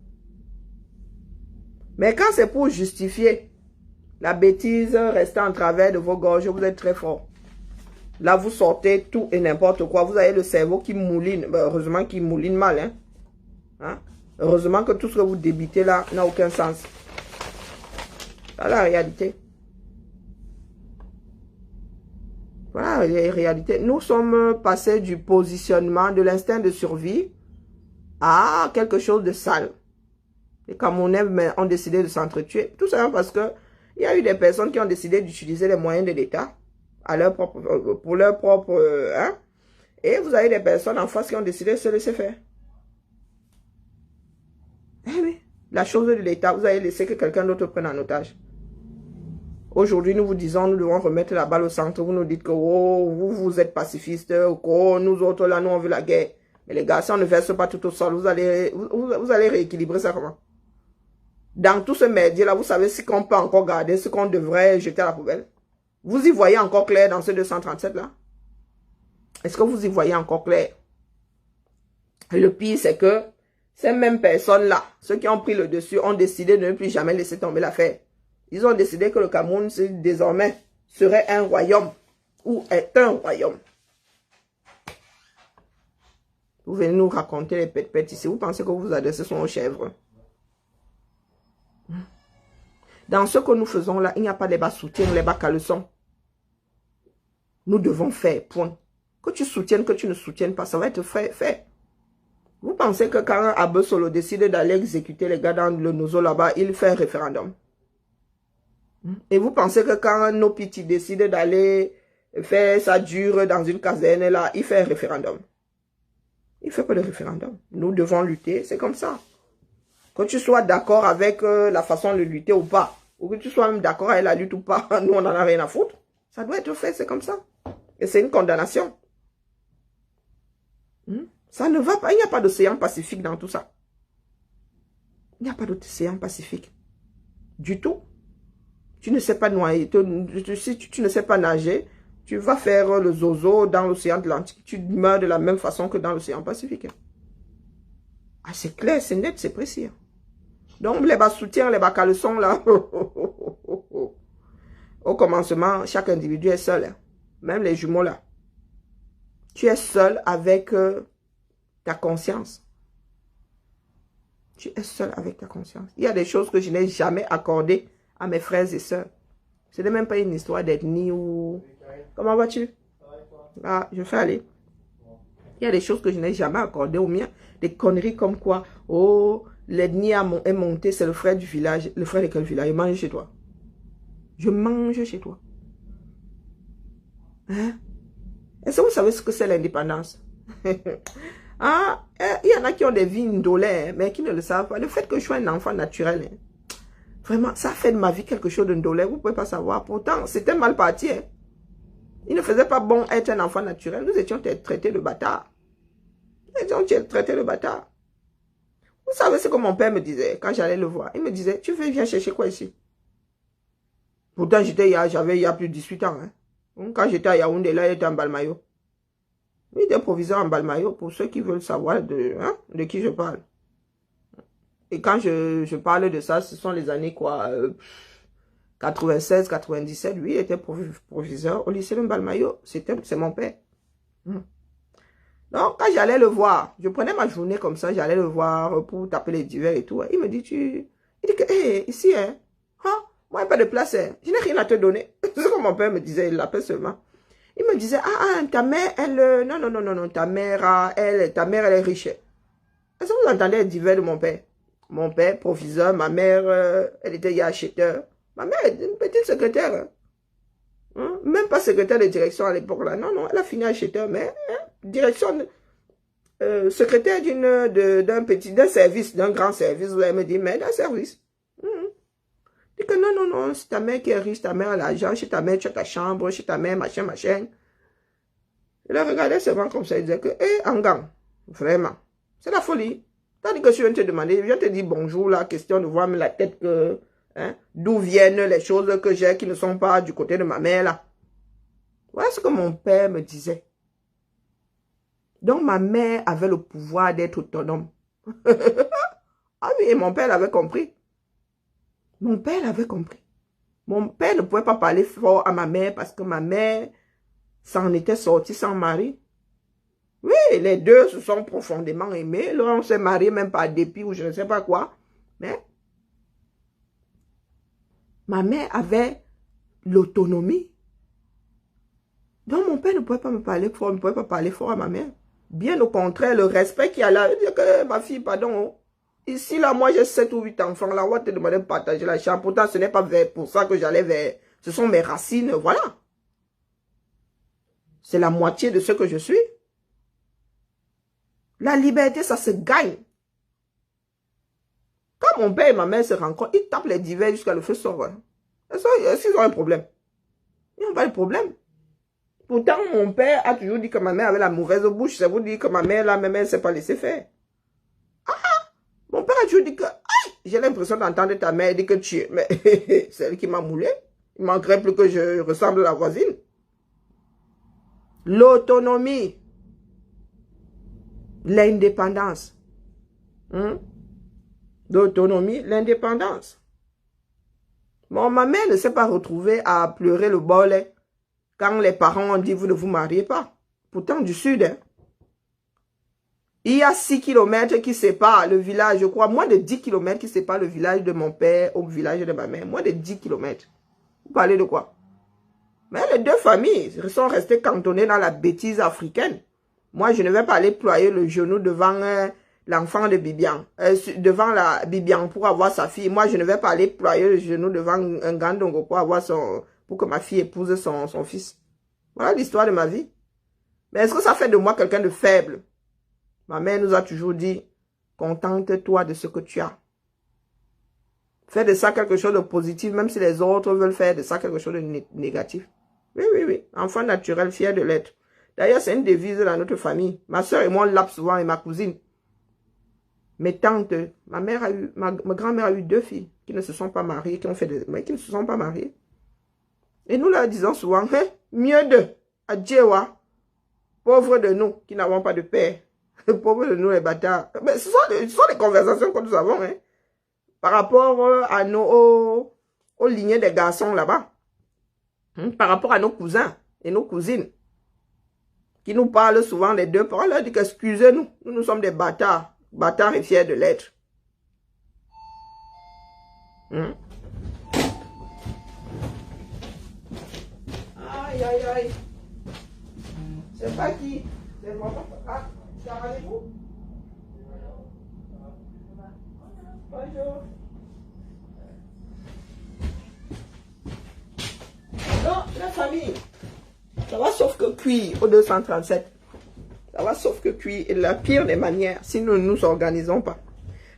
Speaker 1: Mais quand c'est pour justifier la bêtise restant en travers de vos gorges, vous êtes très fort. Là, vous sortez tout et n'importe quoi. Vous avez le cerveau qui mouline. Ben, heureusement qu'il mouline mal. Hein? Heureusement que tout ce que vous débitez là n'a aucun sens. Voilà la réalité. Voilà la réalité. Nous sommes passés du positionnement de l'instinct de survie à quelque chose de sale. Les Camerounais ont décidé de s'entretuer. Tout simplement parce que il y a eu des personnes qui ont décidé d'utiliser les moyens de l'État pour leur propre... hein? Et vous avez des personnes en face qui ont décidé de se laisser faire. Eh oui, la chose de l'État, vous avez laissé que quelqu'un d'autre prenne en otage. Aujourd'hui, nous vous disons, nous devons remettre la balle au centre. Vous nous dites que oh, vous êtes pacifistes, oh, nous autres là, nous on veut la guerre. Mais les gars, si on ne verse pas tout au sol, vous allez rééquilibrer ça comment? Dans tout ce merdier-là, vous savez ce qu'on peut encore garder, ce qu'on devrait jeter à la poubelle. Vous y voyez encore clair dans ce 237-là? Est-ce que vous y voyez encore clair? Et le pire, c'est que ces mêmes personnes-là, ceux qui ont pris le dessus, ont décidé de ne plus jamais laisser tomber l'affaire. Ils ont décidé que le Cameroun, désormais, serait un royaume, ou est un royaume. Vous venez nous raconter les pètes-pètes ici. Vous pensez que vous vous adressez aux chèvres? Dans ce que nous faisons là, il n'y a pas les bas soutiens, les bas caleçons. Nous devons faire, point. Que tu soutiennes, que tu ne soutiennes pas, ça va être fait. Vous pensez que quand Abbe Solo décide d'aller exécuter les gars dans le Nozo là-bas, il fait un référendum? Et vous pensez que quand Nopiti décide d'aller faire sa dure dans une caserne là, il fait un référendum? Il ne fait pas de référendum. Nous devons lutter, c'est comme ça. Que tu sois d'accord avec la façon de lutter ou pas, ou que tu sois même d'accord avec la lutte ou pas, nous on n'en a rien à foutre. Ça doit être fait, c'est comme ça. Et c'est une condamnation. Ça ne va pas, il n'y a pas d'océan Pacifique dans tout ça. Il n'y a pas d'océan Pacifique. Du tout. Tu ne sais pas noyer, si tu ne sais pas nager, tu vas faire le zozo dans l'océan Atlantique. Tu meurs de la même façon que dans l'océan Pacifique. Ah, c'est clair, c'est net, c'est précis. Donc, les bas soutiens, les bas caleçons, là, au commencement, chaque individu est seul. Hein. Même les jumeaux, là. Tu es seul avec ta conscience. Tu es seul avec ta conscience. Il y a des choses que je n'ai jamais accordées à mes frères et sœurs. Ce n'est même pas une histoire d'ethnie ou... Comment vas-tu? Ah, je fais aller. Il y a des choses que je n'ai jamais accordées aux miens. Des conneries comme quoi, oh, l'ethnie est montée, c'est le frère du village. Le frère de quel village? Je mange chez toi. Je mange chez toi. Hein? Est-ce que vous savez ce que c'est l'indépendance? Ah, il y en a qui ont des vies indolées, mais qui ne le savent pas. Le fait que je sois un enfant naturel, hein, vraiment, ça fait de ma vie quelque chose d'indolé. Vous ne pouvez pas savoir. Pourtant, c'était mal parti. Hein. Il ne faisait pas bon être un enfant naturel. Nous étions traités de bâtards. Nous étions traités de bâtards. Vous savez ce que mon père me disait quand j'allais le voir? Il me disait, tu viens chercher quoi ici? Pourtant, j'avais il y a plus de 18 ans. Hein. Quand j'étais à Yaoundé, là, il était en Balmayo. Il était proviseur en Balmayo pour ceux qui veulent savoir de qui je parle. Et quand je parle de ça, ce sont les années quoi 96, 97. Lui, il était proviseur au lycée de Balmayo. C'est mon père. Donc, quand j'allais le voir, je prenais ma journée comme ça, j'allais le voir pour taper les divers et tout. Il me dit, il dit que, hey, ici, hein, moi, il n'y a pas de place, hein. Je n'ai rien à te donner. C'est ce que mon père me disait, il l'appelle seulement. Il me disait, ta mère, elle, non, ta mère, elle est riche. Est-ce que vous entendez les divers de mon père? Mon père, proviseur, ma mère, elle était acheteur. Ma mère est une petite secrétaire. Hein? Même pas secrétaire de direction à l'époque là. Non, elle a fini acheteur, mais direction, secrétaire d'un service, d'un grand service. Elle me dit, mais d'un service. Dit que non, c'est ta mère qui est riche, ta mère a l'argent, chez ta mère tu as ta chambre, chez ta mère, machin. Je la regardais seulement comme ça, il disait que, Angang, vraiment, c'est la folie. Tandis que je viens te demander, je viens te dire bonjour, la question de voir la tête que, hein, d'où viennent les choses que j'ai qui ne sont pas du côté de ma mère là. Voilà ce que mon père me disait. Donc ma mère avait le pouvoir d'être autonome. Ah oui, et mon père l'avait compris. Mon père l'avait compris. Mon père ne pouvait pas parler fort à ma mère parce que ma mère s'en était sortie sans mari. Oui, les deux se sont profondément aimés. Là, on s'est mariés même par dépit ou je ne sais pas quoi. Mais ma mère avait l'autonomie. Donc, mon père ne pouvait pas me parler fort, ne pouvait pas parler fort à ma mère. Bien au contraire, le respect qu'il y a là, il dit que ma fille, pardon, ici, là, moi, j'ai 7 ou 8 enfants, là, on va te demander de partager la chambre. Pourtant, ce n'est pas pour ça que j'allais vers... Ce sont mes racines, voilà. C'est la moitié de ce que je suis. La liberté, ça se gagne. Quand mon père et ma mère se rencontrent, ils tapent les divers jusqu'à le feu sort. Est-ce qu'ils ont un problème? Ils n'ont pas de problème. Pourtant, mon père a toujours dit que ma mère avait la mauvaise bouche. Ça vous dit que ma mère, là, même, elle ne s'est pas laissée faire. Mon père a toujours dit que, j'ai l'impression d'entendre ta mère dire que tu es... Mais c'est elle qui m'a moulé. Il manquerait plus que je ressemble à la voisine. L'autonomie. L'indépendance. L'autonomie, l'indépendance. Bon, ma mère ne s'est pas retrouvée à pleurer le bol quand les parents ont dit vous ne vous mariez pas. Pourtant du sud. Hein. Il y a 6 kilomètres qui séparent le village, je crois, moins de 10 kilomètres qui séparent le village de mon père au village de ma mère. Moins de 10 kilomètres. Vous parlez de quoi? Mais les deux familles sont restées cantonnées dans la bêtise africaine. Moi, je ne vais pas aller ployer le genou devant l'enfant de Bibian, devant la Bibian pour avoir sa fille. Moi, je ne vais pas aller ployer le genou devant un Gandongo pour que ma fille épouse son fils. Voilà l'histoire de ma vie. Mais est-ce que ça fait de moi quelqu'un de faible? Ma mère nous a toujours dit, contente-toi de ce que tu as. Fais de ça quelque chose de positif, même si les autres veulent faire de ça quelque chose de négatif. Oui, oui, oui. Enfant naturel, fier de l'être. D'ailleurs, c'est une devise dans notre famille. Ma soeur et moi, on l'appe souvent, et ma cousine. Mes tantes, ma grand-mère a eu 2 filles qui ne se sont pas mariées, mais qui ne se sont pas mariées. Et nous leur disons souvent, hein, mieux de, adjewa, pauvres de nous qui n'avons pas de père, pauvres de nous les bâtards. Mais ce sont les conversations que nous avons, hein, par rapport à aux lignées des garçons là-bas, par rapport à nos cousins et nos cousines, qui nous parlent souvent les deux parents, leur dit qu'excusez-nous, nous sommes des bâtards. Bâtard et fier de l'être. Aïe, aïe, aïe. C'est pas qui? C'est moi. Ah, ça allez-vous? Bonjour. Non, la famille. Ça va sauf que cuire au 237. Ça va sauf que cuire. Et la pire des manières, si nous ne nous organisons pas.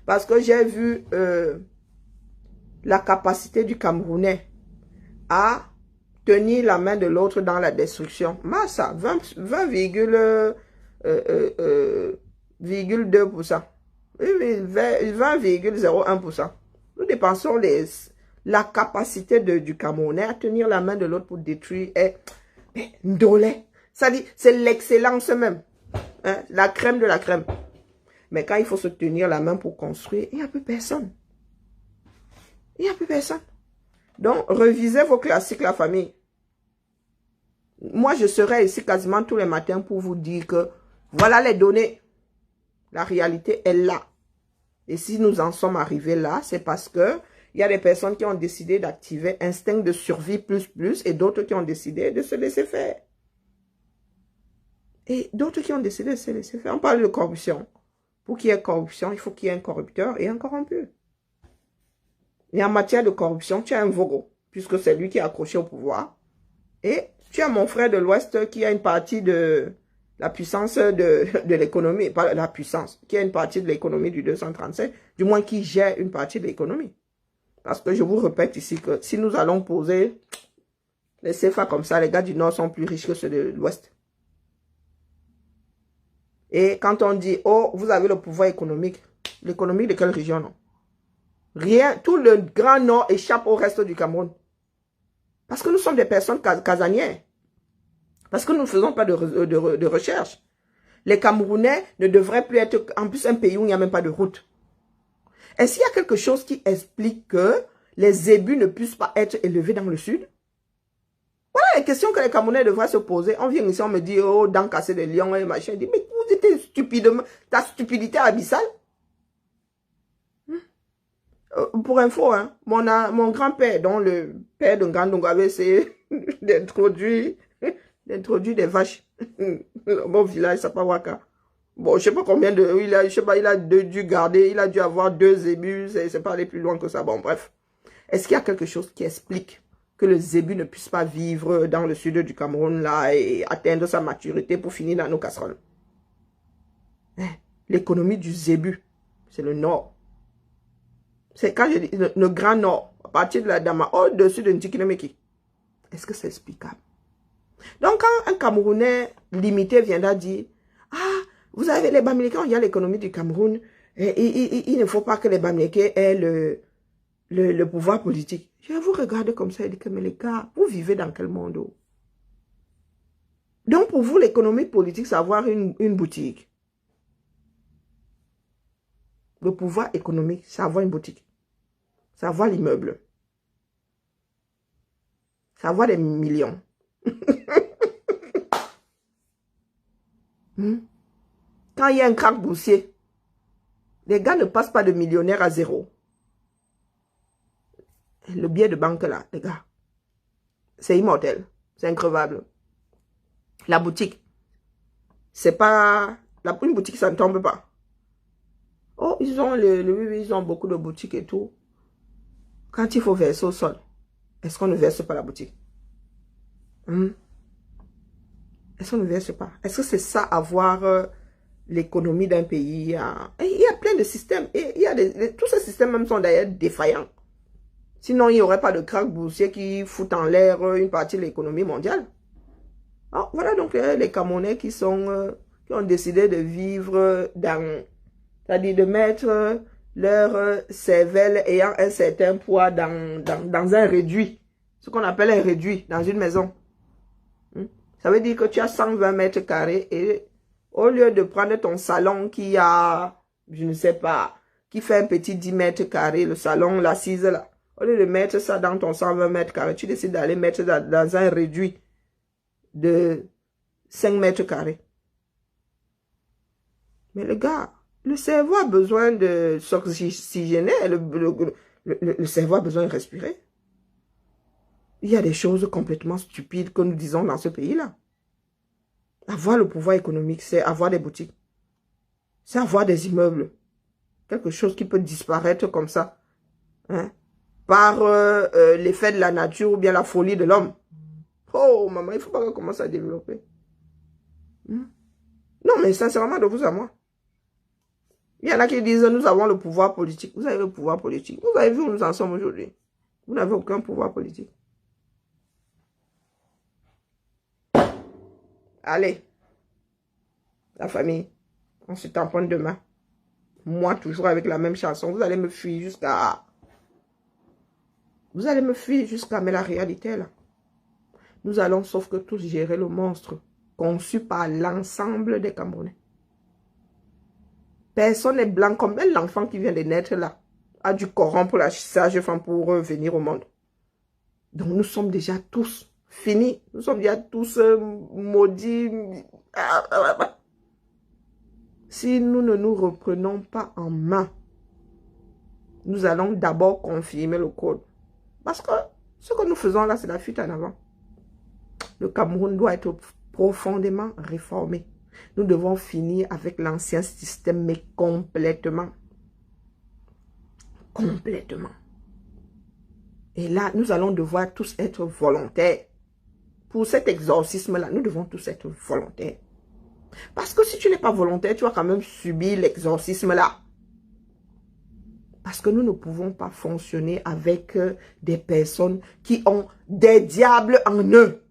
Speaker 1: Parce que j'ai vu la capacité du Camerounais à tenir la main de l'autre dans la destruction. Massa, 20,2%. Oui, 20,01%. Nous dépensons la capacité du Camerounais à tenir la main de l'autre pour détruire. Ndolé. Ça dit, c'est l'excellence même. Hein, la crème de la crème. Mais quand il faut se tenir la main pour construire, il n'y a plus personne. Il n'y a plus personne. Donc, revisez vos classiques, la famille. Moi, je serai ici quasiment tous les matins pour vous dire que voilà les données. La réalité est là. Et si nous en sommes arrivés là, c'est parce que il y a des personnes qui ont décidé d'activer instinct de survie plus et d'autres qui ont décidé de se laisser faire. Et d'autres qui ont décidé de se laisser faire. On parle de corruption. Pour qu'il y ait corruption, il faut qu'il y ait un corrupteur et un corrompu. Et en matière de corruption, tu as un Vogo, puisque c'est lui qui est accroché au pouvoir. Et tu as mon frère de l'Ouest qui a une partie de la puissance de l'économie, pas la puissance, qui a une partie de l'économie du 237, du moins qui gère une partie de l'économie. Parce que je vous répète ici que si nous allons poser les CFA comme ça, les gars du Nord sont plus riches que ceux de l'Ouest. Et quand on dit, oh, vous avez le pouvoir économique, l'économie de quelle région, non? Rien, tout le grand Nord échappe au reste du Cameroun. Parce que nous sommes des personnes casanières. Parce que nous ne faisons pas de recherche. Les Camerounais ne devraient plus être, en plus, un pays où il n'y a même pas de route. Est-ce qu'il y a quelque chose qui explique que les zébus ne puissent pas être élevés dans le sud? Voilà les questions que les Camerounais devraient se poser. On vient ici, on me dit, oh, dents cassées de lion et machin. Je dis, mais vous êtes stupidement, ta stupidité abyssale. Pour info, hein, mon grand-père, dont le père de Ngandong avait essayé d'introduire des vaches. Mon village, ça pas Waka. Bon, je sais pas combien de, je sais pas, il a dû garder, il a dû avoir 2 zébus, c'est pas aller plus loin que ça. Bon, bref. Est-ce qu'il y a quelque chose qui explique que le zébu ne puisse pas vivre dans le sud du Cameroun, là, et atteindre sa maturité pour finir dans nos casseroles? L'économie du zébu, c'est le nord. C'est quand je dis le grand nord, à partir de la Dama, au-dessus de Ntikinemeki. Est-ce que c'est explicable? Donc, quand un Camerounais limité viendra dire, ah, vous avez les Bamileke, il y a l'économie du Cameroun, et il ne faut pas que les Bamileke aient le pouvoir politique. Je vais vous regarder comme ça et dire que, mais les gars, vous vivez dans quel monde? Donc, pour vous, l'économie politique, c'est avoir une boutique. Le pouvoir économique, c'est avoir une boutique. C'est avoir l'immeuble. C'est avoir des millions. Quand il y a un crack boursier, les gars ne passent pas de millionnaire à zéro. Le billet de banque là, les gars, c'est immortel. C'est increvable. La boutique, c'est pas... Une boutique, ça ne tombe pas. Oh, ils ont beaucoup de boutiques et tout. Quand il faut verser au sol, est-ce qu'on ne verse pas la boutique? Est-ce qu'on ne verse pas? Est-ce que c'est ça, avoir l'économie d'un pays? Il y a plein de systèmes. Et il y a tous ces systèmes même sont d'ailleurs défaillants. Sinon, il n'y aurait pas de crack boursier qui fout en l'air une partie de l'économie mondiale. Oh, voilà donc les Camerounais qui ont décidé de vivre dans... C'est-à-dire de mettre leur cervelle ayant un certain poids dans un réduit. Ce qu'on appelle un réduit dans une maison. Ça veut dire que tu as 120 mètres carrés et au lieu de prendre ton salon qui a, je ne sais pas, qui fait un petit 10 mètres carrés, le salon, l'assise là, au lieu de mettre ça dans ton 120 mètres carrés, tu décides d'aller mettre dans un réduit de 5 mètres carrés. Mais le gars, le cerveau a besoin de s'oxygéner, le cerveau a besoin de respirer. Il y a des choses complètement stupides que nous disons dans ce pays-là. Avoir le pouvoir économique, c'est avoir des boutiques. C'est avoir des immeubles. Quelque chose qui peut disparaître comme ça. Hein, par l'effet de la nature ou bien la folie de l'homme. Oh, maman, il ne faut pas qu'on commence à développer. Non, mais sincèrement, de vous à moi. Il y en a qui disent, nous avons le pouvoir politique. Vous avez le pouvoir politique. Vous avez vu où nous en sommes aujourd'hui. Vous n'avez aucun pouvoir politique. Allez. La famille. On se tamponne demain. Moi, toujours avec la même chanson. Vous allez me fuir jusqu'à... Vous allez me fuir jusqu'à... Mais la réalité, là. Nous allons, sauf que tous, gérer le monstre conçu par l'ensemble des Camerounais. Personne n'est blanc comme l'enfant qui vient de naître là a dû corrompre la sage femme pour venir au monde. Donc nous sommes déjà tous finis. Nous sommes déjà tous maudits. Si nous ne nous reprenons pas en main, nous allons d'abord confirmer le code. Parce que ce que nous faisons là, c'est la fuite en avant. Le Cameroun doit être profondément réformé. Nous devons finir avec l'ancien système, mais complètement. Complètement. Et là, nous allons devoir tous être volontaires. Pour cet exorcisme-là, nous devons tous être volontaires. Parce que si tu n'es pas volontaire, tu vas quand même subir l'exorcisme-là. Parce que nous ne pouvons pas fonctionner avec des personnes qui ont des diables en eux.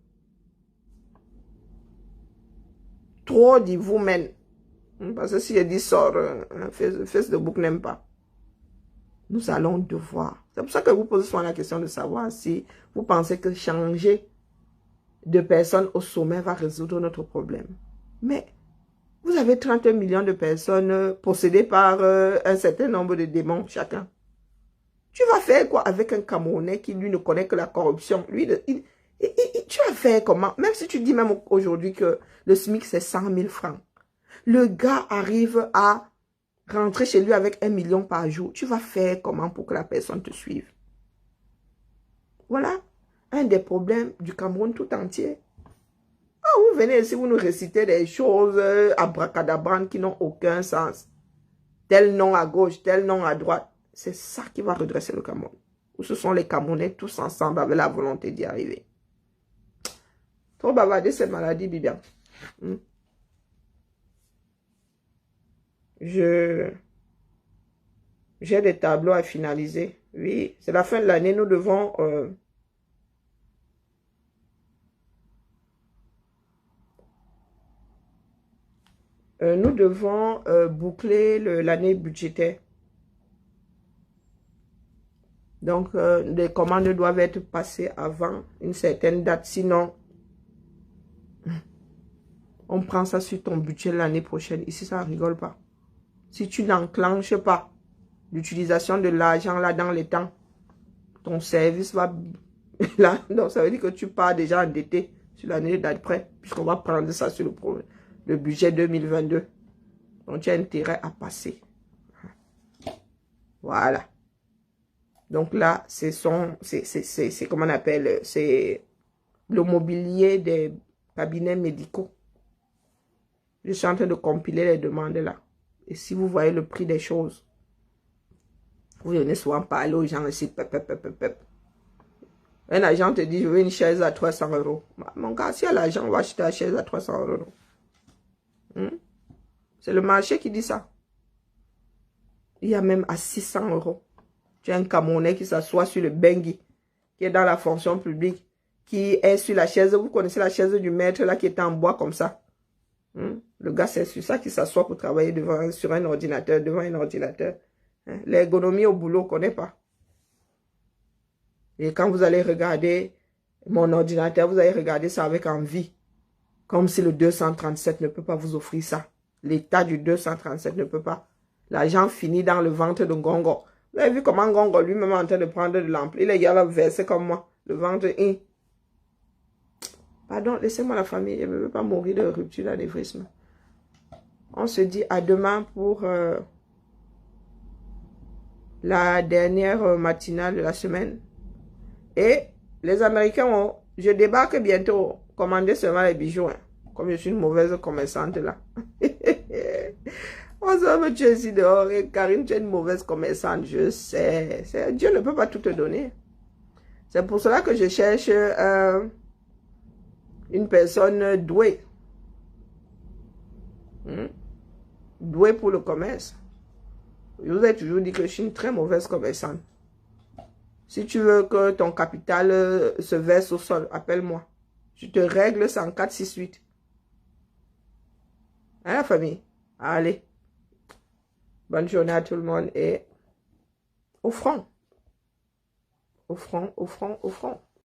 Speaker 1: Trop dit vous mène. Parce que si je dis sort, Facebook n'aime pas. Nous allons devoir. C'est pour ça que vous posez souvent la question de savoir si vous pensez que changer de personnes au sommet va résoudre notre problème. Mais vous avez 31 millions de personnes possédées par un certain nombre de démons chacun. Tu vas faire quoi avec un Camerounais qui, lui, ne connaît que la corruption? Lui, tu vas faire comment? Même si tu dis même aujourd'hui que le SMIC, c'est 100 000 francs. Le gars arrive à rentrer chez lui avec 1 million par jour. Tu vas faire comment pour que la personne te suive? Voilà un des problèmes du Cameroun tout entier. Ah, vous venez ici, vous nous récitez des choses abracadabrantes qui n'ont aucun sens. Tel nom à gauche, tel nom à droite. C'est ça qui va redresser le Cameroun. Ou ce sont les Camerounais tous ensemble avec la volonté d'y arriver. Trop bavarder cette maladie, Bibian. J'ai des tableaux à finaliser. Oui, c'est la fin de l'année. Nous devons... boucler l'année budgétaire. Donc, les commandes doivent être passées avant une certaine date. Sinon, on prend ça sur ton budget l'année prochaine. Ici, ça ne rigole pas. Si tu n'enclenches pas l'utilisation de l'argent là dans les temps, ton service va... là, donc ça veut dire que tu pars déjà endetté sur l'année d'après, puisqu'on va prendre ça sur le budget 2022. Donc, tu as intérêt à passer. Voilà. Donc là, c'est comment on appelle, c'est le mobilier des cabinets médicaux. Je suis en train de compiler les demandes là. Et si vous voyez le prix des choses, vous venez souvent parler aux gens ici, Un agent te dit, je veux une chaise à 300 euros. Mon gars, si y a l'argent, on va acheter la chaise à 300 euros. C'est le marché qui dit ça. Il y a même à 600 euros. Tu as un Camerounais qui s'assoit sur le Bengui, qui est dans la fonction publique, qui est sur la chaise. Vous connaissez la chaise du maître là qui est en bois comme ça. Le gars, c'est sur ça qu'il s'assoit pour travailler sur un ordinateur, devant un ordinateur. L'ergonomie au boulot, on ne connaît pas. Et quand vous allez regarder mon ordinateur, vous allez regarder ça avec envie. Comme si le 237 ne peut pas vous offrir ça. L'état du 237 ne peut pas. L'argent finit dans le ventre de Ngongo. Vous avez vu comment Ngongo lui-même est en train de prendre de l'ampleur. Il est là versé comme moi. Le ventre est... Pardon, laissez-moi la famille. Je ne veux pas mourir de rupture d'anévrisme. On se dit à demain pour la dernière matinale de la semaine. Et les Américains je débarque bientôt. Commandez seulement les bijoux. Hein, comme je suis une mauvaise commerçante là. On se me tuer ici dehors. Et Karine, tu es une mauvaise commerçante. Je sais. Dieu ne peut pas tout te donner. C'est pour cela que je cherche une personne douée. Douée pour le commerce. Je vous ai toujours dit que je suis une très mauvaise commerçante. Si tu veux que ton capital se verse au sol, appelle-moi. Je te règle 104, 6, 8. Hein, la famille? Allez. Bonne journée à tout le monde et au front. Au front, au front, au front.